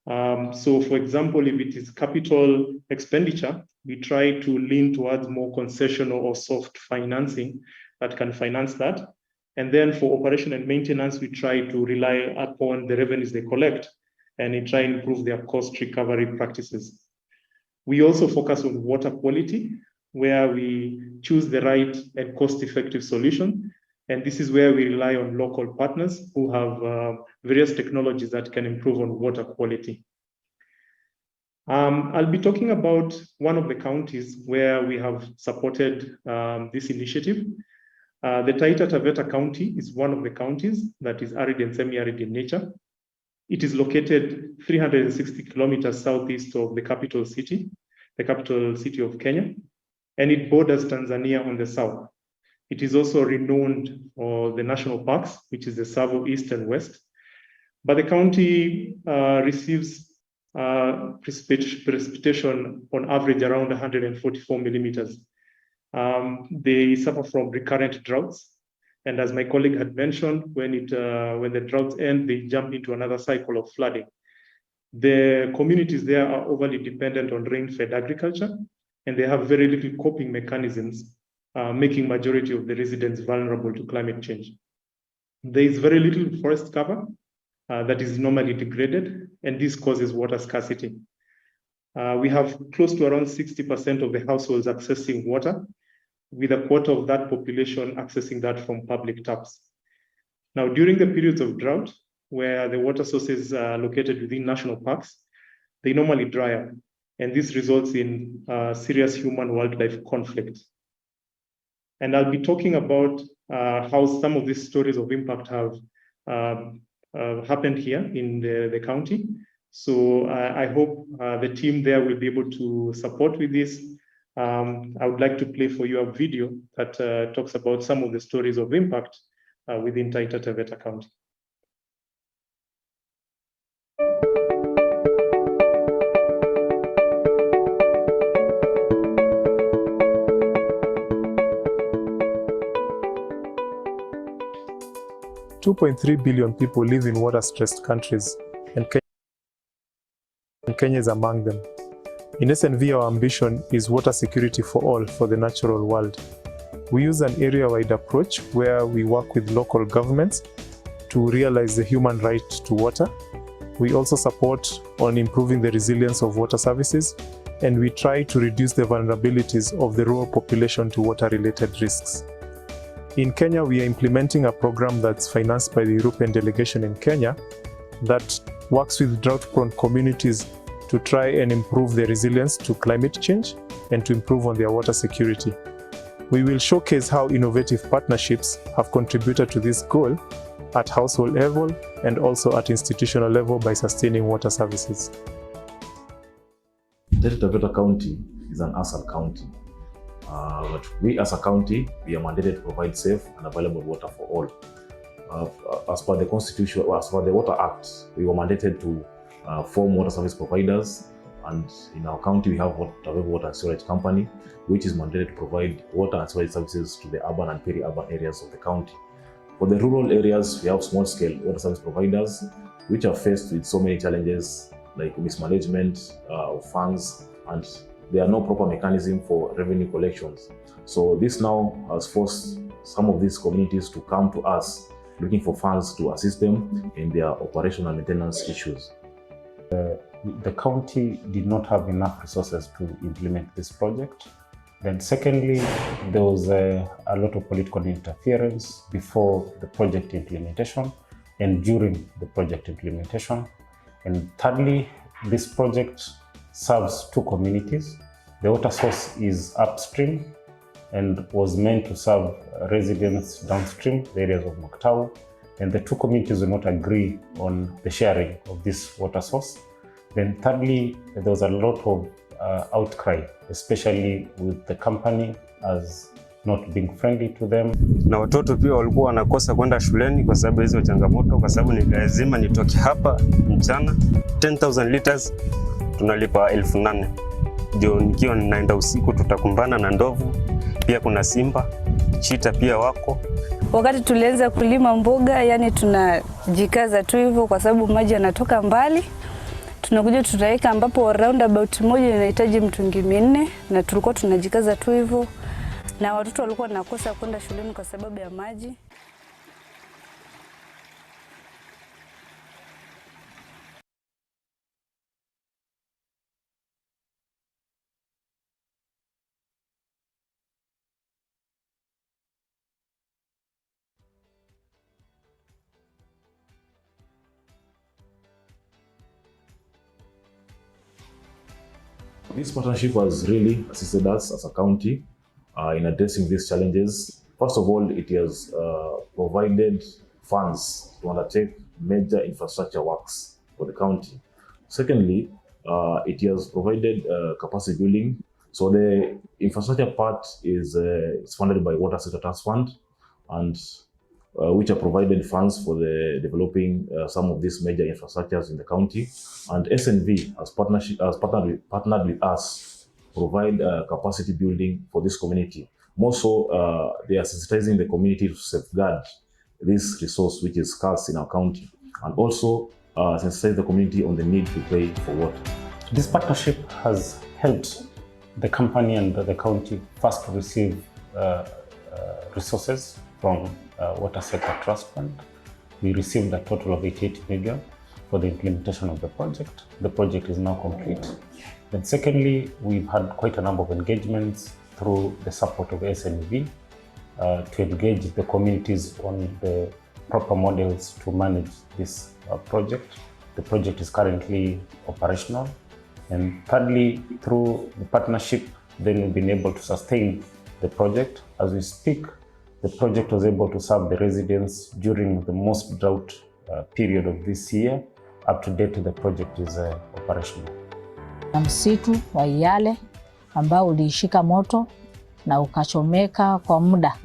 So for example, if it is capital expenditure, we try to lean towards more concessional or soft financing that can finance that. And then for operation and maintenance, we try to rely upon the revenues they collect and try and improve their cost recovery practices. We also focus on water quality, where we choose the right and cost-effective solution. And this is where we rely on local partners who have various technologies that can improve on water quality. I'll be talking about one of the counties where we have supported this initiative. The Taita Taveta County is one of the counties that is arid and semi-arid in nature. It is located 360 kilometers southeast of the capital city of Kenya, and it borders Tanzania on the south. It is also renowned for the national parks, which is the Tsavo East and West. But the county receives precipitation on average around 144 millimeters. They suffer from recurrent droughts. And as my colleague had mentioned, when the droughts end, they jump into another cycle of flooding. The communities there are overly dependent on rain-fed agriculture, and they have very little coping mechanisms, making majority of the residents vulnerable to climate change. There is very little forest cover that is normally degraded, and this causes water scarcity. We have close to around 60% of the households accessing water, with a quarter of that population accessing that from public taps. Now, during the periods of drought, where the water sources are located within national parks, they normally dry up, and this results in serious human-wildlife conflict. And I'll be talking about how some of these stories of impact have happened here in the county. So I hope the team there will be able to support with this. I would like to play for you a video that talks about some of the stories of impact within Taita Taveta County. 2.3 billion people live in water-stressed countries, and Kenya is among them. In SNV, our ambition is water security for all for the natural world. We use an area-wide approach where we work with local governments to realize the human right to water. We also support on improving the resilience of water services, and we try to reduce the vulnerabilities of the rural population to water-related risks. In Kenya, we are implementing a program that's financed by the European delegation in Kenya that works with drought-prone communities to try and improve their resilience to climate change and to improve on their water security. We will showcase how innovative partnerships have contributed to this goal at household level and also at institutional level by sustaining water services. Taita Taveta County is an ASAL county. But we as a county, we are mandated to provide safe and available water for all. As per the Constitution, or as per the Water Act, we were mandated to form water service providers, and in our county we have Taveta Water and Storage Company, which is mandated to provide water and storage services to the urban and peri-urban areas of the county. For the rural areas, we have small-scale water service providers, which are faced with so many challenges like mismanagement of funds, and there are no proper mechanism for revenue collections. So this now has forced some of these communities to come to us looking for funds to assist them in their operational maintenance issues. The county did not have enough resources to implement this project. Then secondly, there was a lot of political interference before the project implementation and during the project implementation. And thirdly, this project serves two communities. The water source is upstream and was meant to serve residents downstream, the areas of Maktau, and the two communities will not agree on the sharing of this water source. Then thirdly, there was a lot of outcry, especially with the company as not being friendly to them. Na watoto pia walikuwa wanakosa kwenda shuleni kwa sababu hizo changamoto, kwa sababu ni lazima nitoke hapa mchana 10,000 liters tunalipa 8,000. Ndio nikiwa ninaenda usiku tutakumbana na ndovu, pia kuna simba, chita pia wako. Wakati tulianza kulima mboga, yani tunajikaza tu hivyo kwa sababu maji yanatoka mbali. Tunakuja tutaweka ambapo roundabout moja inahitaji mtungi 4 na tulikuwa tunajikaza tu hivyo. Na watoto walikuwa wanakosa kwenda shuleni kwa sababu ya maji. This partnership has really assisted us as a county in addressing these challenges. First of all, it has provided funds to undertake major infrastructure works for the county. Secondly, it has provided capacity building. So the infrastructure part is funded by Water Sector Trust Fund, and which have provided funds for the developing some of these major infrastructures in the county. And SNV has partnered with us to provide capacity building for this community. More so, they are sensitizing the community to safeguard this resource which is scarce in our county, and also sensitize the community on the need to pay for water. This partnership has helped the company and the county first to receive resources from Water Sector Trust Fund. We received a total of 88 million for the implementation of the project. The project is now complete. Then secondly, we've had quite a number of engagements through the support of SNV to engage the communities on the proper models to manage this project. The project is currently operational. And thirdly, through the partnership, then we've been able to sustain the project. As we speak, the project was able to serve the residents during the most drought period of this year. Up to date, the project is operational. Msitu wa Iyale ambao ulishika moto na ukachomeka kwa muda,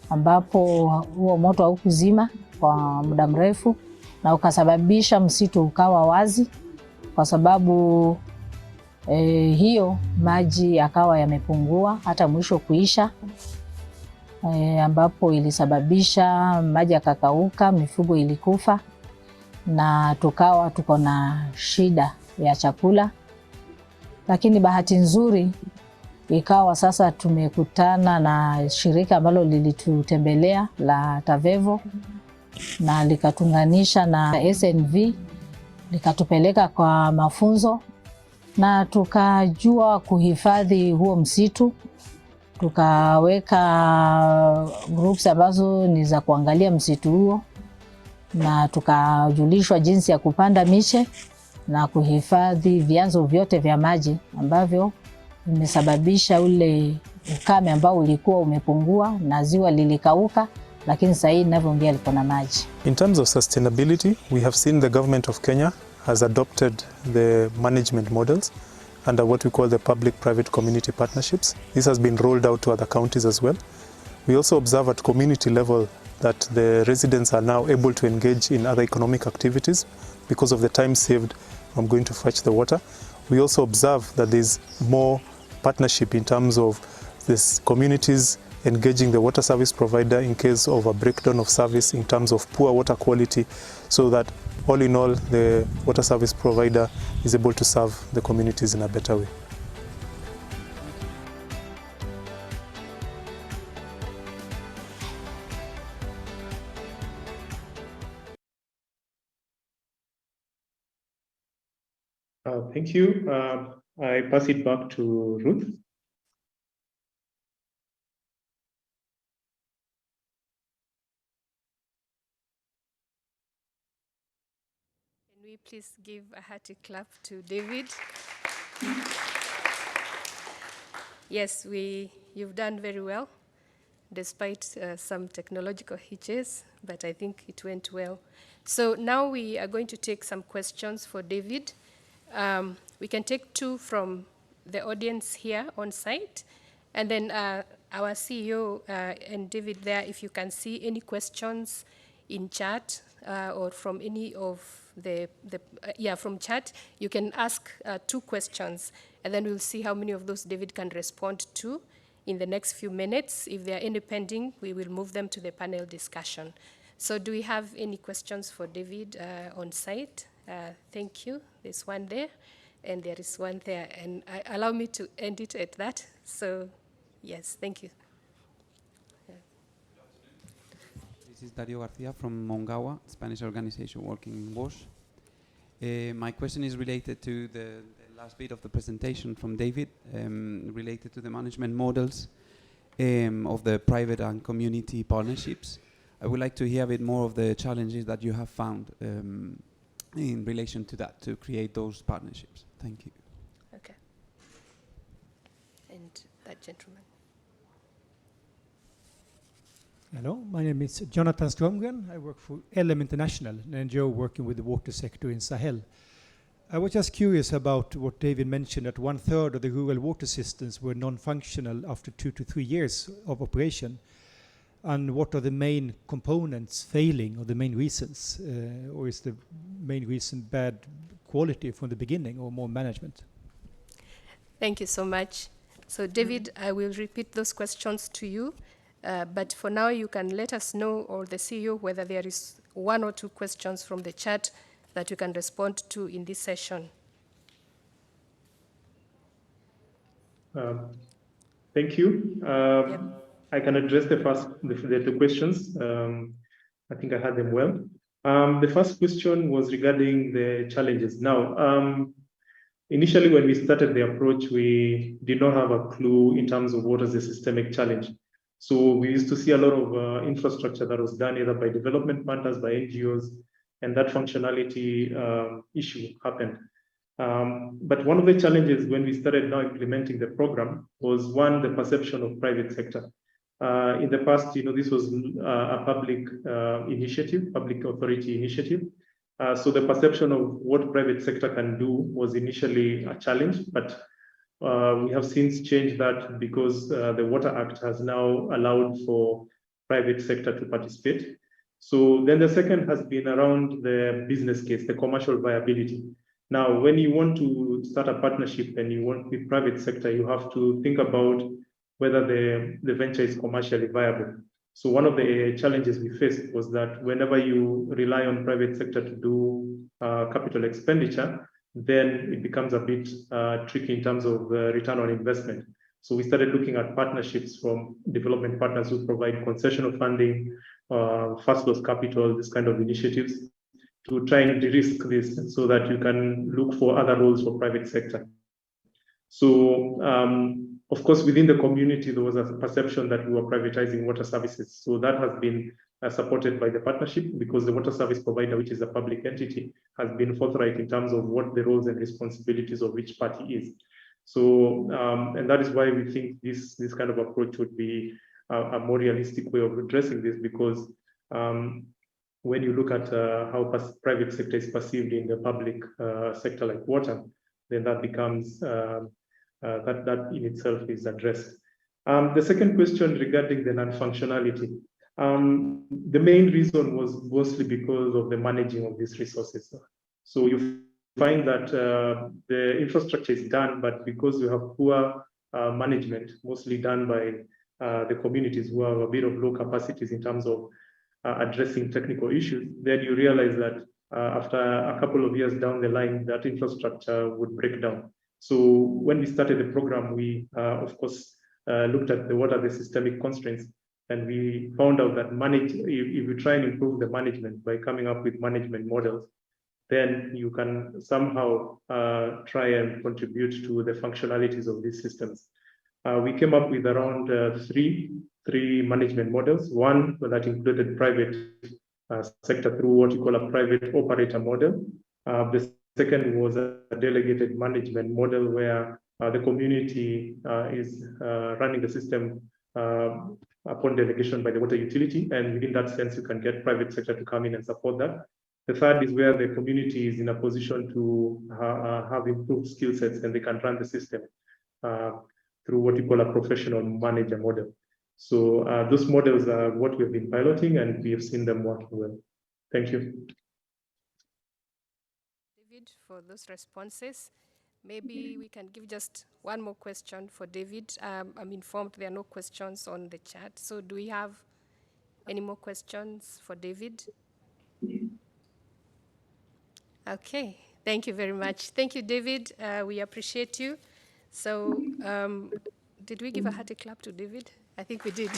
ambapo huo moto haukuzima kwa muda mrefu na ukasababisha msitu ukawa wazi, kwa sababu hiyo maji yakawa yamepungua hata mwisho kuisha, ambapo ilisababisha maji yakakauka, mifugo ilikufa na tuko na shida ya chakula. Lakini bahati nzuri ikawa sasa tumekutana na shirika ambalo lilitutembelea la Tavevo na likatunganisha na SNV, likatupeleka kwa mafunzo na tukajua kuhifadhi huo msitu. Tukaweka groups ambazo ni za kuangalia msitu huo, na tukajulishwa jinsi ya kupanda miche na kuhifadhi vyanzo vyote vya maji ambavyo vimesababisha ule ukame ambao ulikuwa umepungua na ziwa lilikauka, lakini sasa hivi ninavyoongea liko na maji. In terms of sustainability, we have seen the government of Kenya has adopted the management models, under what we call the public-private community partnerships. This has been rolled out to other counties as well. We also observe at community level that the residents are now able to engage in other economic activities because of the time saved from going to fetch the water. We also observe that there's more partnership in terms of these communities engaging the water service provider in case of a breakdown of service in terms of poor water quality, so that all in all the water service provider is able to serve the communities in a better way. Thank you. I pass it back to Ruth. Can we please give a hearty clap to David? Yes, you've done very well, despite some technological hitches, but I think it went well. So now we are going to take some questions for David. We can take 2 from the audience here on site, and then our CEO and David there, if you can see any questions in chat or from any of from chat, you can ask 2 questions, and then we'll see how many of those David can respond to in the next few minutes. If there are any pending, we will move them to the panel discussion. So do we have any questions for David on site? Thank you. There's one there, and there is one there. And allow me to end it at that. So, yes, thank you. This is Dario Garcia from Mongawa, Spanish organization working in WASH. My question is related to the last bit of the presentation from David, related to the management models of the private and community partnerships. I would like to hear a bit more of the challenges that you have found in relation to that, to create those partnerships. Thank you. Okay. And that gentleman. Hello, my name is Jonathan Stromgren. I work for LM International, an NGO working with the water sector in Sahel. I was just curious about what David mentioned, that 1/3 of the rural water systems were non-functional after 2 to 3 years of operation. And what are the main components failing, or the main reasons? Or is the main reason bad quality from the beginning, or more management? Thank you so much. So David, I will repeat those questions to you. But for now, you can let us know, or the CEO, whether there is 1 or 2 questions from the chat that you can respond to in this session. Thank you. I can address the 2 questions. I think I had them well. The first question was regarding the challenges. Now, initially when we started the approach, we did not have a clue in terms of what is the systemic challenge. So we used to see a lot of infrastructure that was done either by development partners, by NGOs, and that functionality issue happened. But one of the challenges when we started now implementing the program was, one, the perception of private sector. In the past, this was a public initiative, public authority initiative. So the perception of what private sector can do was initially a challenge, but we have since changed that because the Water Act has now allowed for private sector to participate. So then the second has been around the business case, the commercial viability. Now, when you want to start a partnership and you want with private sector, you have to think about whether the venture is commercially viable. So one of the challenges we faced was that whenever you rely on private sector to do capital expenditure, then it becomes a bit tricky in terms of return on investment. So we started looking at partnerships from development partners who provide concessional funding, first loss capital, this kind of initiatives, to try and de-risk this so that you can look for other roles for private sector. So, of course, within the community, there was a perception that we were privatizing water services. So that has been supported by the partnership, because the water service provider, which is a public entity, has been forthright in terms of what the roles and responsibilities of each party is. So, and that is why we think this kind of approach would be a more realistic way of addressing this, because when you look at how private sector is perceived in the public sector like water, then that becomes, that in itself is addressed. The second question regarding the non-functionality. The main reason was mostly because of the managing of these resources. So you find that the infrastructure is done, but because you have poor management, mostly done by the communities who have a bit of low capacities in terms of addressing technical issues, then you realize that after a couple of years down the line, that infrastructure would break down. So when we started the program, we, of course, looked at what are the systemic constraints, and we found out that if you try and improve the management by coming up with management models, then you can somehow try and contribute to the functionalities of these systems. We came up with around three management models. One that included private sector through what you call a private operator model. The second was a delegated management model where the community is running the system upon delegation by the water utility, and within that sense, you can get private sector to come in and support that. The third is where the community is in a position to have improved skill sets and they can run the system through what you call a professional manager model. So those models are what we've been piloting, and we have seen them working well. Thank you. David, for those responses. Maybe we can give just one more question for David. I'm informed there are no questions on the chat. So do we have any more questions for David? Okay, thank you very much. Thank you, David. We appreciate you. So did we give a hearty clap to David? I think we did.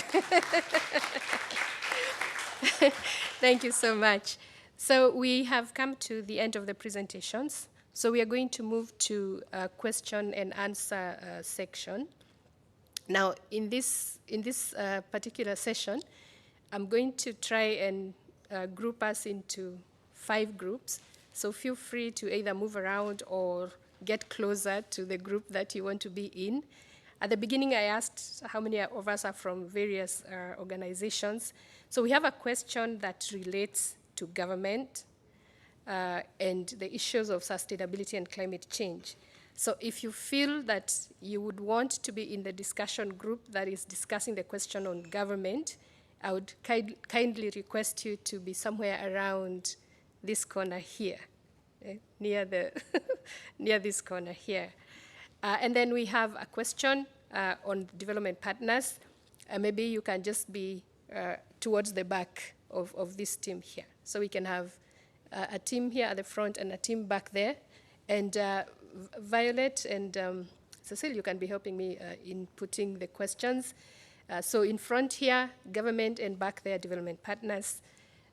Thank you so much. So we have come to the end of the presentations. So we are going to move to a question and answer section. Now, in this particular session, I'm going to try and group us into 5 groups. So feel free to either move around or get closer to the group that you want to be in. At the beginning, I asked how many of us are from various organizations. So we have a question that relates to government and the issues of sustainability and climate change. So if you feel that you would want to be in the discussion group that is discussing the question on government, I would kindly request you to be somewhere around this corner here, near this corner here. And then we have a question on development partners. Maybe you can just be towards the back of this team here. So we can have a team here at the front and a team back there. And Violet and Cecile, you can be helping me in putting the questions. So in front here, government, and back there, development partners.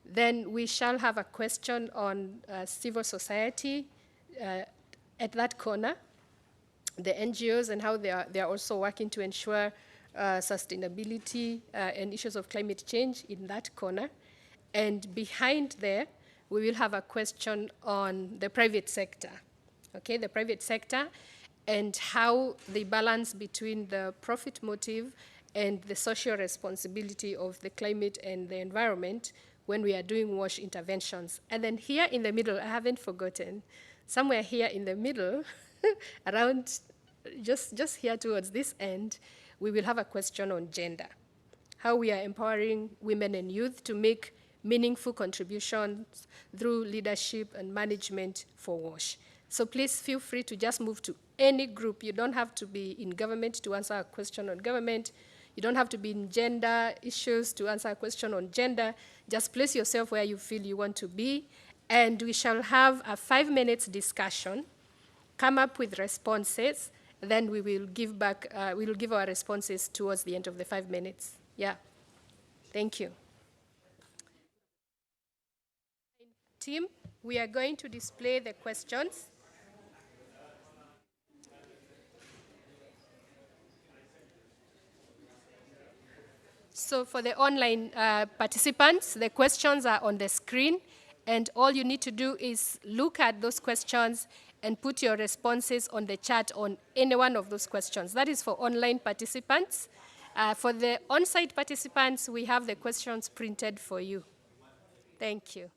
Then we shall have a question on civil society at that corner, the NGOs and how they are also working to ensure sustainability and issues of climate change in that corner. And behind there, we will have a question on the private sector, okay, the private sector and how they balance between the profit motive and the social responsibility of the climate and the environment when we are doing wash interventions. And then here in the middle, I haven't forgotten, somewhere here in the middle, around just here towards this end, we will have a question on gender, how we are empowering women and youth to make meaningful contributions through leadership and management for WASH. So please feel free to just move to any group. You don't have to be in government to answer a question on government. You don't have to be in gender issues to answer a question on gender. Just place yourself where you feel you want to be. And we shall have a 5 minutes discussion, come up with responses, then we will give back, we will give our responses towards the end of the 5 minutes. Yeah, thank you. Team, we are going to display the questions. So for the online participants, the questions are on the screen, and all you need to do is look at those questions and put your responses on the chat on any one of those questions. That is for online participants. For the on-site participants, we have the questions printed for you. Thank you.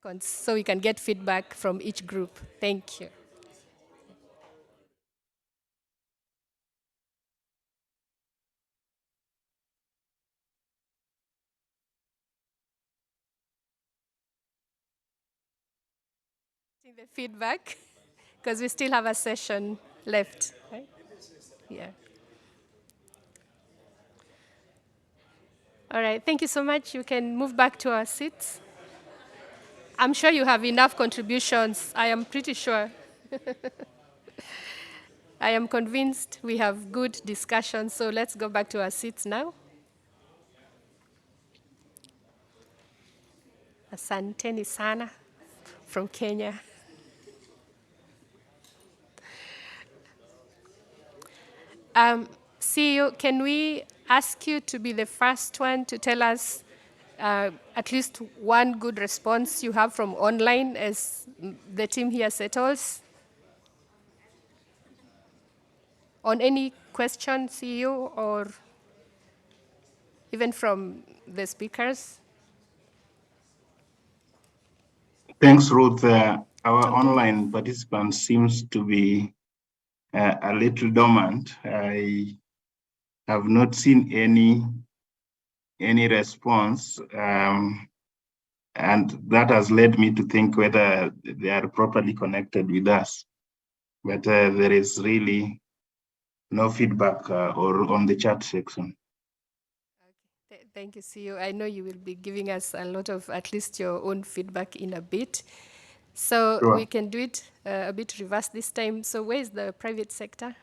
seconds so we can get feedback from each group. Thank you. The feedback, because we still have a session left, right? Yeah. All right, thank you so much. You can move back to our seats. I'm sure you have enough contributions. I am pretty sure. I am convinced we have good discussion, so let's go back to our seats now. Asanteni sana from Kenya. CEO, can we ask you to be the first one to tell us at least one good response you have from online as the team here settles? On any question, CEO, or even from the speakers? Thanks, Ruth. Our online participants seems to be a little dormant. I have not seen any response, and that has led me to think whether they are properly connected with us. But there is really no feedback or on the chat section. Thank you, CEO. I know you will be giving us a lot of at least your own feedback in a bit. So Sure. we can do it a bit reverse this time. So where is the private sector?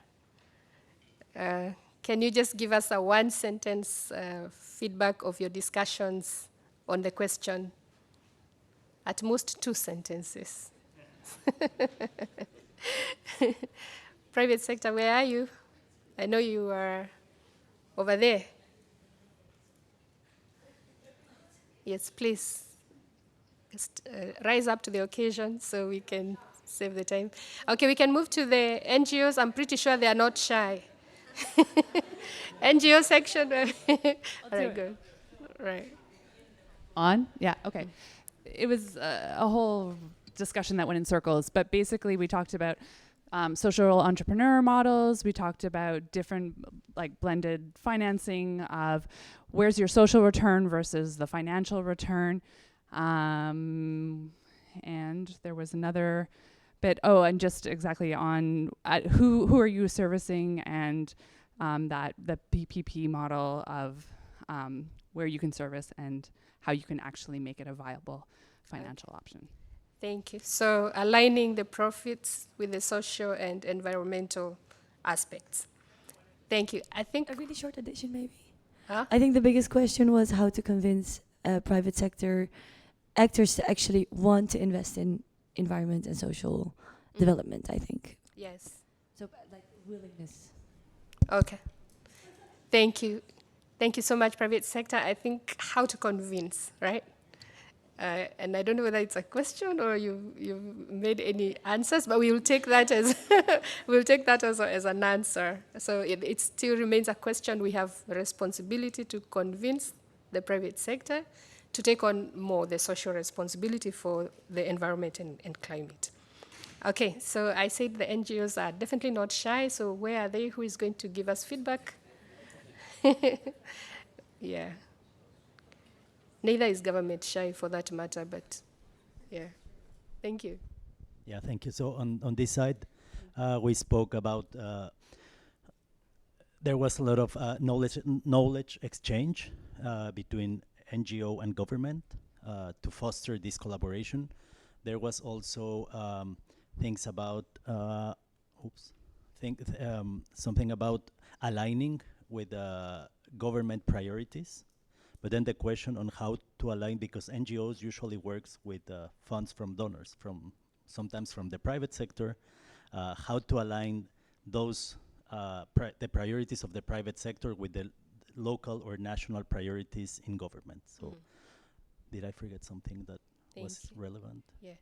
Can you just give us a one-sentence feedback of your discussions on the question? At most 2 sentences. Private sector, where are you? I know you are over there. Yes, please. Just rise up to the occasion so we can save the time. Okay, we can move to the NGOs. I'm pretty sure they are not shy. NGO section. All right, good. Right. On? Yeah, okay. It was a whole discussion that went in circles, but basically we talked about social entrepreneur models. We talked about different like blended financing of where's your social return versus the financial return. And there was another bit, and just exactly on who are you servicing, and that the PPP model of where you can service and how you can actually make it a viable financial option. Thank you. So aligning the profits with the social and environmental aspects. Thank you. I think a really short addition, maybe. Huh? I think the biggest question was how to convince private sector actors to actually want to invest in environment and social development, I think. Yes. So like willingness. Okay. Thank you. Thank you so much, private sector. I think how to convince, right? And I don't know whether it's a question or you've made any answers, but we will take that as as an answer. So it still remains a question. We have a responsibility to convince the private sector to take on more the social responsibility for the environment and climate. Okay, so I said the NGOs are definitely not shy. So where are they? Who is going to give us feedback? Yeah. Neither is government shy for that matter, but yeah. Thank you. Yeah, thank you. So on this side, we spoke about, there was a lot of knowledge exchange between NGO and government to foster this collaboration. There was also things about, something about aligning with government priorities. But then the question on how to align, because NGOs usually works with funds from donors, sometimes from the private sector, how to align those the priorities of the private sector with the local or national priorities in government. So did I forget something that was relevant? Yeah.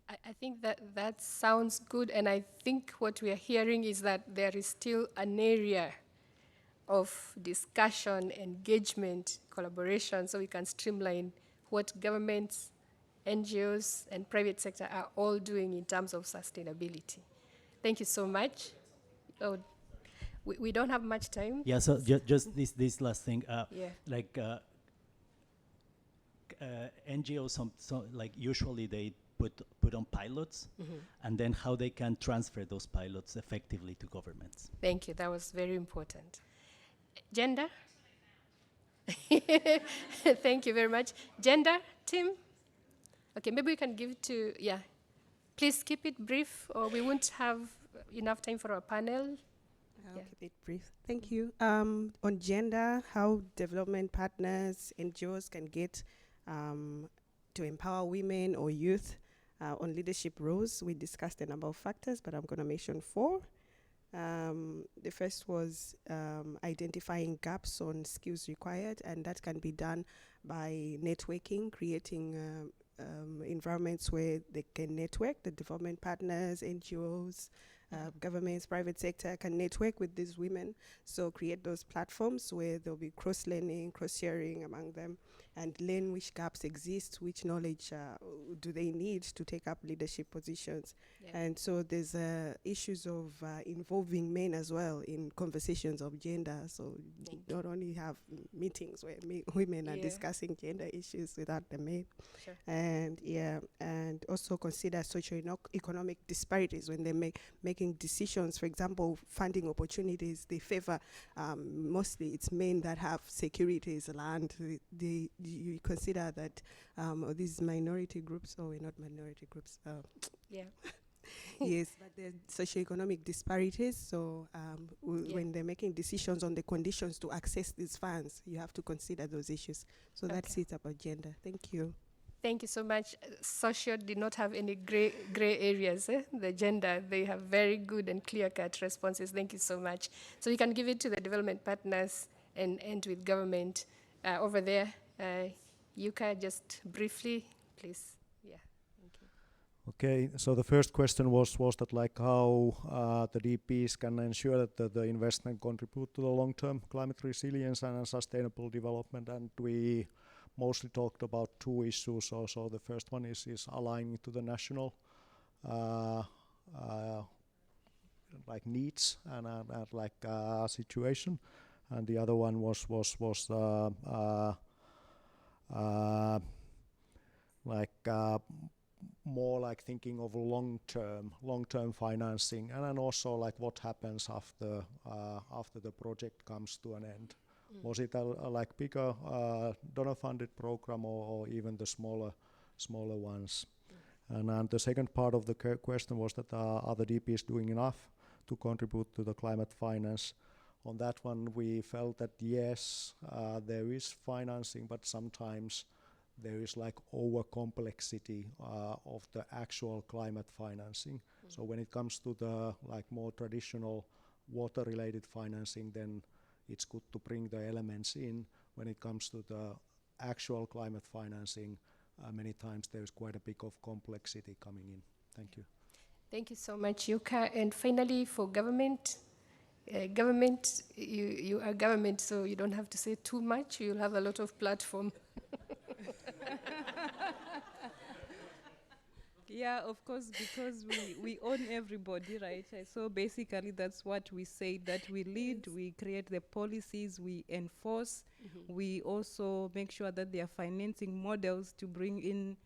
I think that sounds good, and I think what we are hearing is that there is still an area of discussion, engagement, collaboration, so we can streamline what governments NGOs, and private sector are all doing in terms of sustainability. Thank you so much. Oh, we don't have much time. Yeah, so just this last thing, Yeah. like NGOs, like usually they put on pilots, and then how they can transfer those pilots effectively to governments. Thank you. That was very important. Gender? Thank you very much. Gender, Tim? Okay, maybe we can give to, yeah. Please keep it brief, or we won't have enough time for our panel. I'll keep it brief. Thank you. On gender, how development partners, NGOs can get to empower women or youth on leadership roles. We discussed a number of factors, but I'm going to mention 4. The first was identifying gaps on skills required, and that can be done by networking, creating environments where they can network, the development partners, NGOs, governments, private sector can network with these women. So create those platforms where there'll be cross-learning, cross-sharing among them, and learn which gaps exist, which knowledge do they need to take up leadership positions. Yeah. And so there's issues of involving men as well in conversations of gender. So not only have meetings where women are discussing gender issues without the men. Sure. And and also consider socio-economic disparities when they making decisions. For example, funding opportunities, they favor mostly it's men that have securities, land. You consider that these minority groups, we're not minority groups. Yeah. Yes, but there's socioeconomic disparities. So when they're making decisions on the conditions to access these funds, you have to consider those issues. So that's it about gender. Thank you. Thank you so much. Social did not have any gray areas. The gender, they have very good and clear-cut responses. Thank you so much. So you can give it to the development partners and end with government. Over there, Yuka, just briefly, please. Yeah, thank you. Okay, so the first question was that like how the DPs can ensure that the investment contribute to the long-term climate resilience and sustainable development, and we mostly talked about 2 issues also. The first one is aligning to the national like needs and like situation, and the other one was more like thinking of long-term financing, and then also like what happens after the project comes to an end. Was it a like bigger donor-funded program or even the smaller ones? And the second part of the question was that are the DPs doing enough to contribute to the climate finance? On that one, we felt that yes, there is financing, but sometimes there is like over complexity of the actual climate financing. So when it comes to the like more traditional water-related financing, then it's good to bring the elements in. When it comes to the actual climate financing, many times there's quite a bit of complexity coming in. Thank you. Thank you so much, Yuka. And finally, for government, you are government, so you don't have to say too much. You'll have a lot of platform. Yeah, of course, because we own everybody, right? So basically that's what we say, that we lead, we create the policies, we enforce, we also make sure that there are financing models to bring in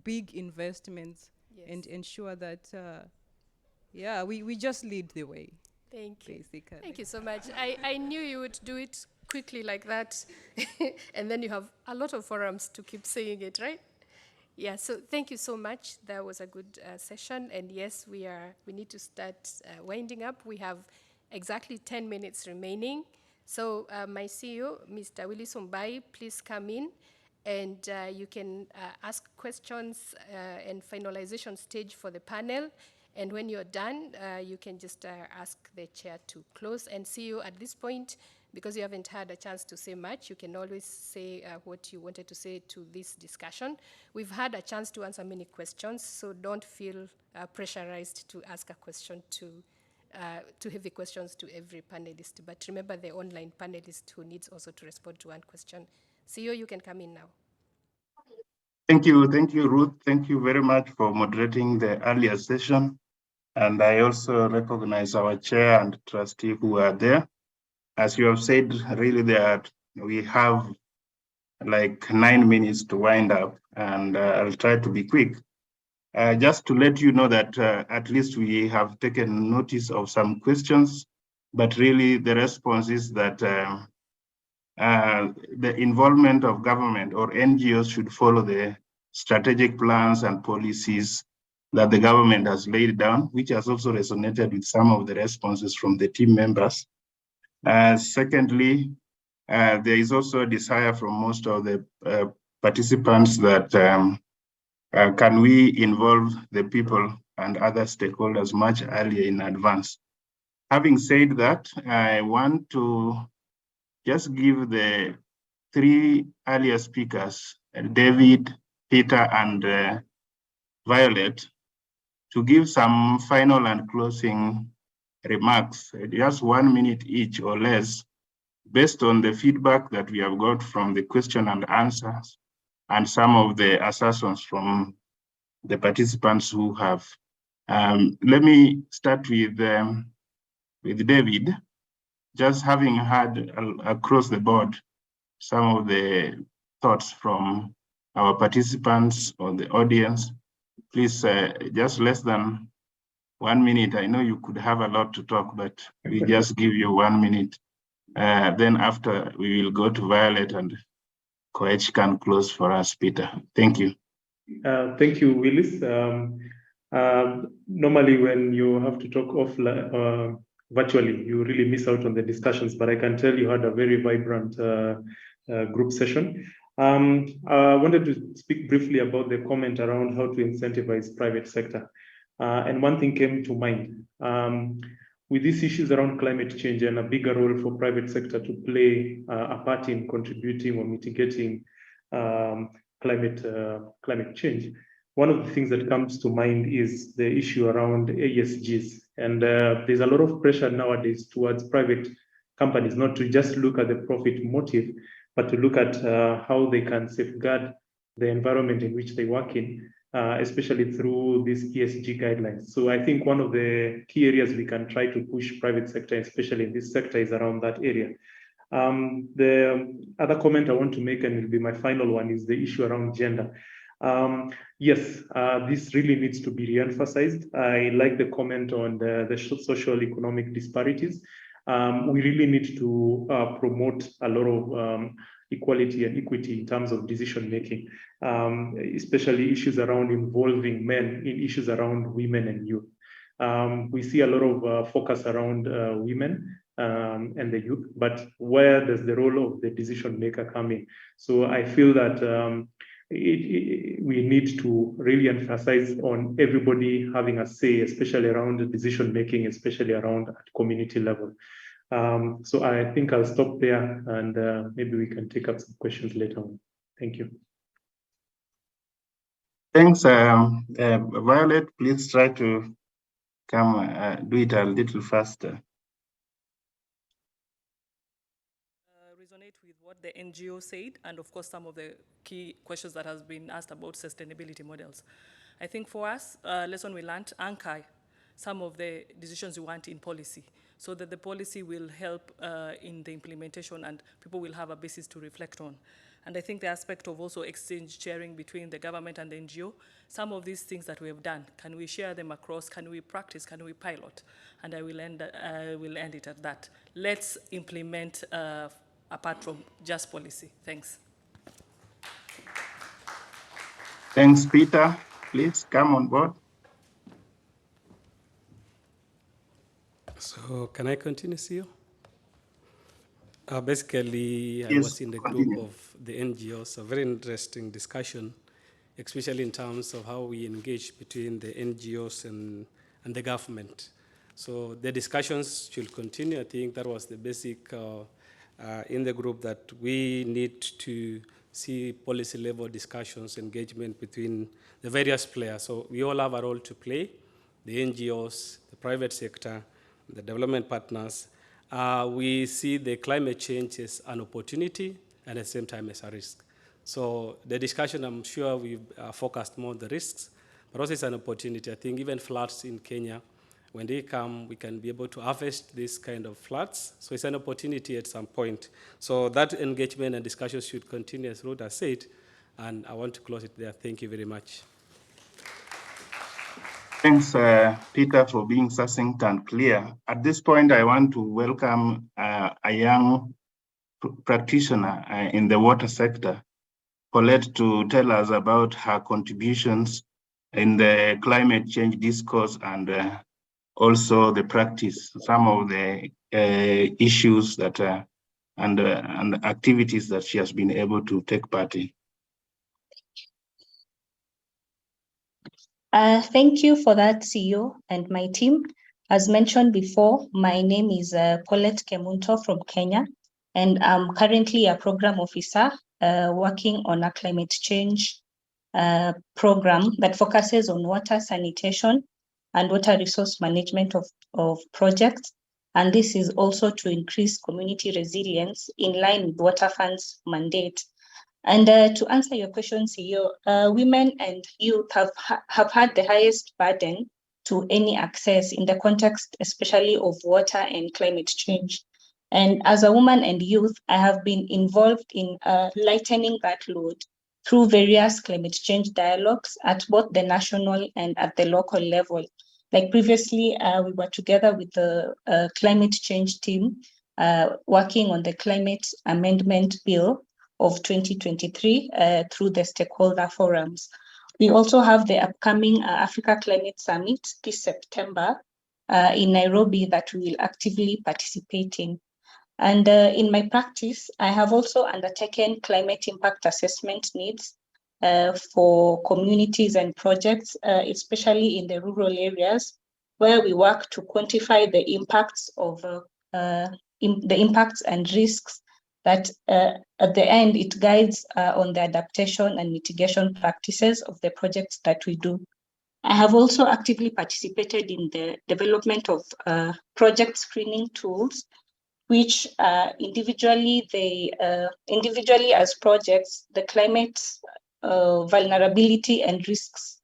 big investments and ensure that, we just lead the way. Thank you. Basically. Thank you so much. I knew you would do it quickly like that, and then you have a lot of forums to keep saying it, right? Yeah, so thank you so much. That was a good session, and yes, we need to start winding up. We have exactly 10 minutes remaining. So my CEO, Mr. Willis Ombai, please come in, and you can ask questions and finalization stage for the panel. And when you're done, you can just ask the chair to close. And CEO, at this point, because you haven't had a chance to say much, you can always say what you wanted to say to this discussion. We've had a chance to answer many questions, so don't feel pressurized to ask a question to heavy questions to every panelist. But remember the online panelist who needs also to respond to one question. CEO, you can come in now. Thank you, Ruth. Thank you very much for moderating the earlier session. And I also recognize our chair and trustee who are there. As you have said, really we have like 9 minutes to wind up, and I'll try to be quick. Just to let you know that at least we have taken notice of some questions, but really the response is that the involvement of government or NGOs should follow the strategic plans and policies that the government has laid down, which has also resonated with some of the responses from the team members. Secondly, there is also a desire from most of the participants that can we involve the people and other stakeholders much earlier in advance. Having said that, I want to just give the 3 earlier speakers, David, Peter, and Violet, to give some final and closing remarks, just 1 minute each or less, based on the feedback that we have got from the question and answers and some of the assertions from the participants who have. Let me start with David. Just having heard across the board some of the thoughts from our participants or the audience, please just less than 1 minute. I know you could have a lot to talk, but we just give you 1 minute. Then after we will go to Violet and Koech can close for us, Peter. Thank you. Thank you, Willis. Normally when you have to talk offline, virtually, you really miss out on the discussions, but I can tell you had a very vibrant group session. I wanted to speak briefly about the comment around how to incentivize private sector. And one thing came to mind. With these issues around climate change and a bigger role for private sector to play a part in contributing or mitigating climate change, one of the things that comes to mind is the issue around ESGs. And there's a lot of pressure nowadays towards private companies not to just look at the profit motive, but to look at how they can safeguard the environment in which they work in, especially through these ESG guidelines. So I think one of the key areas we can try to push private sector, especially in this sector, is around that area. The other comment I want to make, and it will be my final one, is the issue around gender. Yes, this really needs to be re-emphasized. I like the comment on the social economic disparities. We really need to promote a lot of equality and equity in terms of decision making, especially issues around involving men in issues around women and youth. We see a lot of focus around women and the youth, but where does the role of the decision maker come in? So I feel that we need to really emphasize on everybody having a say, especially around the decision making, especially around at community level. So I think I'll stop there, and maybe we can take up some questions later on. Thank you. Thanks, Violet. Please try to come do it a little faster. Resonate with what the NGO said, and of course some of the key questions that has been asked about sustainability models. I think for us, lesson we learned, anchor some of the decisions we want in policy, so that the policy will help in the implementation and people will have a basis to reflect on. And I think the aspect of also exchange sharing between the government and the NGO, some of these things that we have done, can we share them across, can we practice, can we pilot? And I will end it at that. Let's implement apart from just policy. Thanks. Thanks, Peter. Please come on board. So can I continue, CEO? Basically, I Yes, was in the continue. group of the NGOs, a very interesting discussion, especially in terms of how we engage between the NGOs and the government. So the discussions should continue. I think that was the basic in the group, that we need to see policy level discussions, engagement between the various players. So we all have a role to play, the NGOs, the private sector, the development partners. We see the climate change as an opportunity and at the same time as a risk. So the discussion, I'm sure we've focused more on the risks, but also it's an opportunity. I think even floods in Kenya, when they come, we can be able to harvest this kind of floods. So it's an opportunity at some point. So that engagement and discussion should continue, as Rhoda said, and I want to close it there. Thank you very much. Thanks, Peter, for being succinct and clear. At this point, I want to welcome a young practitioner in the water sector, Paulette, to tell us about her contributions in the climate change discourse and also the practice, some of the issues that and activities that she has been able to take part in. Thank you for that, CEO and my team. As mentioned before, my name is Paulette Kemunto from Kenya, and I'm currently a program officer working on a climate change program that focuses on water sanitation and water resource management of projects. And this is also to increase community resilience in line with Water Fund's mandate. And to answer your question, CEO, women and youth have had the highest burden to any access in the context, especially of water and climate change. And as a woman and youth, I have been involved in lightening that load through various climate change dialogues at both the national and at the local level. Like previously, we were together with the climate change team working on the climate amendment bill of 2023 through the stakeholder forums. We also have the upcoming Africa Climate Summit this September in Nairobi that we will actively participate in. And in my practice, I have also undertaken climate impact assessment needs for communities and projects, especially in the rural areas, where we work to quantify the impacts of the impacts and risks that at the end, it guides on the adaptation and mitigation practices of the projects that we do. I have also actively participated in the development of project screening tools, which individually as projects, the climate vulnerability and risks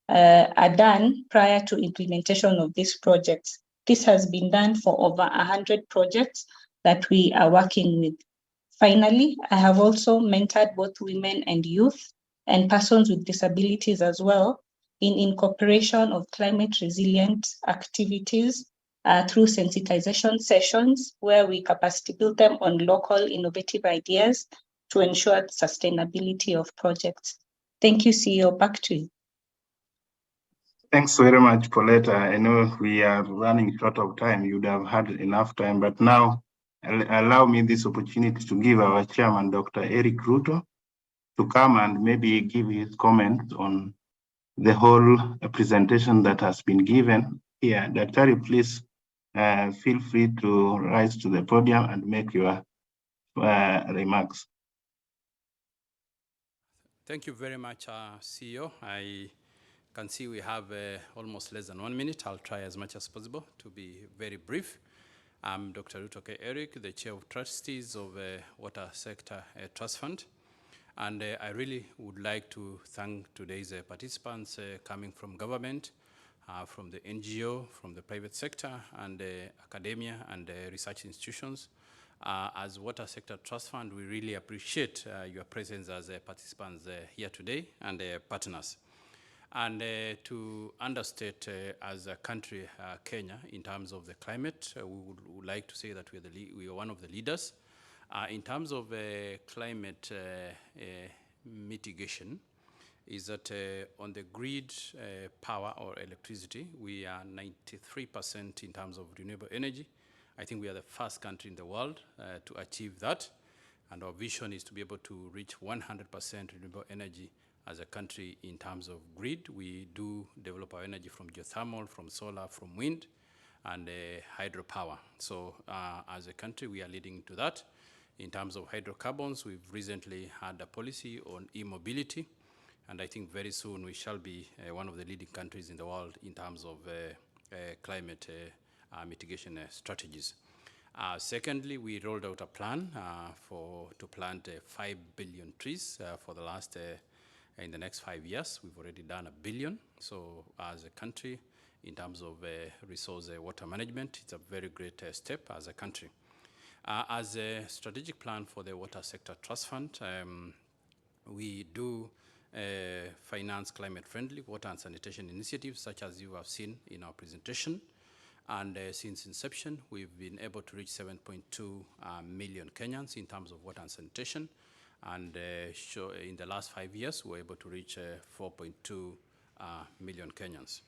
are done prior to implementation of these projects. This has been done for over 100 projects that we are working with. Finally, I have also mentored both women and youth and persons with disabilities as well in incorporation of climate resilient activities through sensitization sessions where we capacity build them on local innovative ideas to ensure sustainability of projects. Thank you, CEO. Back to you. Thanks very much, Paulette. I know we are running short of time. You would have had enough time, but now allow me this opportunity to give our chairman, Dr. Eric Ruto, to come and maybe give his comments on the whole presentation that has been given here. Dr. please feel free to rise to the podium and make your remarks. Thank you very much, CEO. I can see we have almost less than 1 minute. I'll try as much as possible to be very brief. I'm Dr. Ruto K. Eric, the Chair of Trustees of Water Sector Trust Fund. And I really would like to thank today's participants coming from government, from the NGO, from the private sector, and academia and research institutions. As Water Sector Trust Fund, we really appreciate your presence as participants here today and partners. And to understate as a country, Kenya, in terms of the climate, we would like to say that we are one of the leaders. In terms of climate mitigation, is that on the grid power or electricity, we are 93% in terms of renewable energy. I think we are the first country in the world to achieve that. And our vision is to be able to reach 100% renewable energy as a country in terms of grid. We do develop our energy from geothermal, from solar, from wind, and hydropower. So as a country, we are leading to that. In terms of hydrocarbons, we've recently had a policy on e-mobility, and I think very soon we shall be one of the leading countries in the world in terms of climate mitigation strategies. Secondly, we rolled out a plan to plant 5 billion trees for the last, in the next 5 years. We've already done 1 billion. So as a country, in terms of resource water management, it's a very great step as a country. As a strategic plan for the Water Sector Trust Fund, we do finance climate-friendly water and sanitation initiatives, such as you have seen in our presentation. And since inception, we've been able to reach 7.2 million Kenyans in terms of water and sanitation. And in the last 5 years, we were able to reach 4.2 million Kenyans.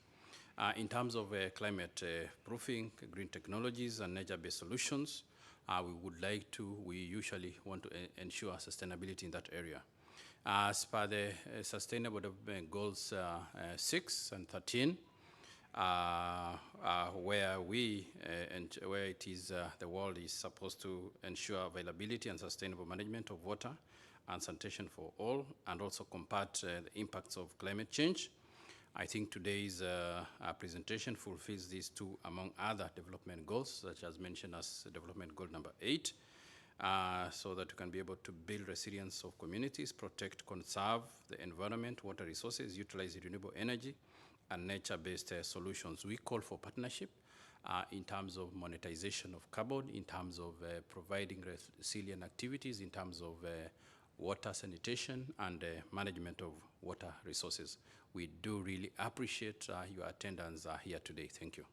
In terms of climate proofing, green technologies, and nature-based solutions, we usually want to ensure sustainability in that area. As per the Sustainable Development Goals 6 and 13, where it is the world is supposed to ensure availability and sustainable management of water and sanitation for all, and also combat the impacts of climate change. I think today's presentation fulfills these two, among other development goals, such as mentioned as development goal number 8, so that we can be able to build resilience of communities, protect, conserve the environment, water resources, utilize renewable energy, and nature-based solutions. We call for partnership in terms of monetization of carbon, in terms of providing resilient activities, in terms of water sanitation and management of water resources. We do really appreciate your attendance here today. Thank you.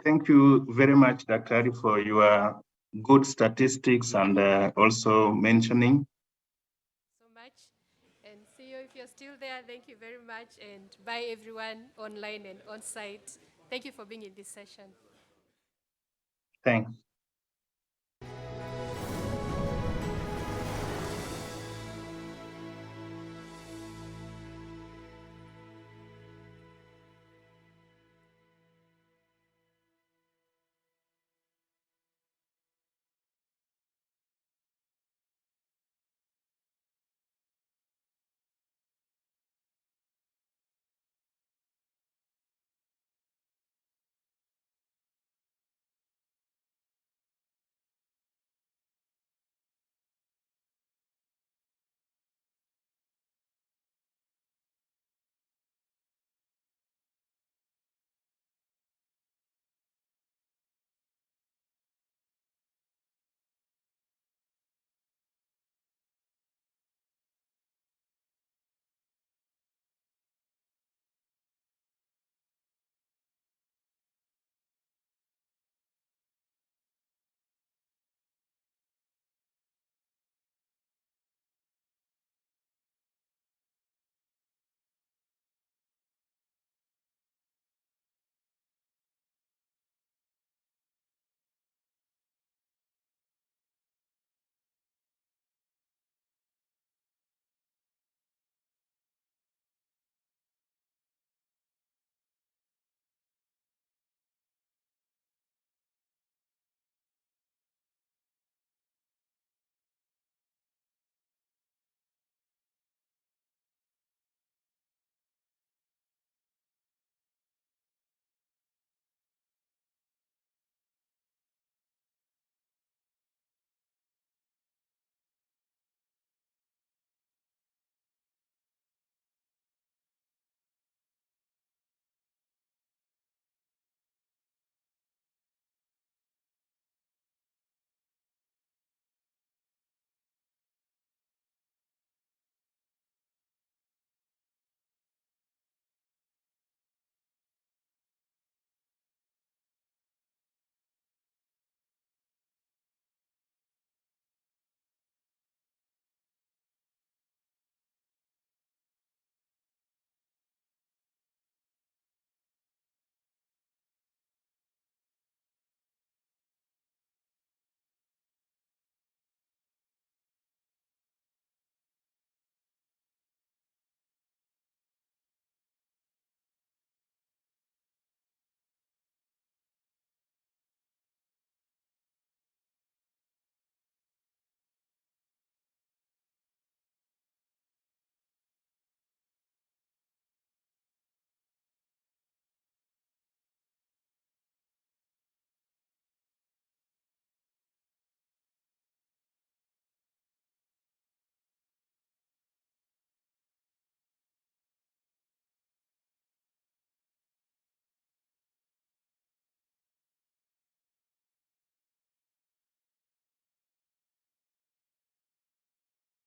Thank you very much, Dr. Ari, for your good statistics and also mentioning. So much. And CEO, if you're still there, thank you very much. And bye everyone online and on site. Thank you for being in this session. Thanks.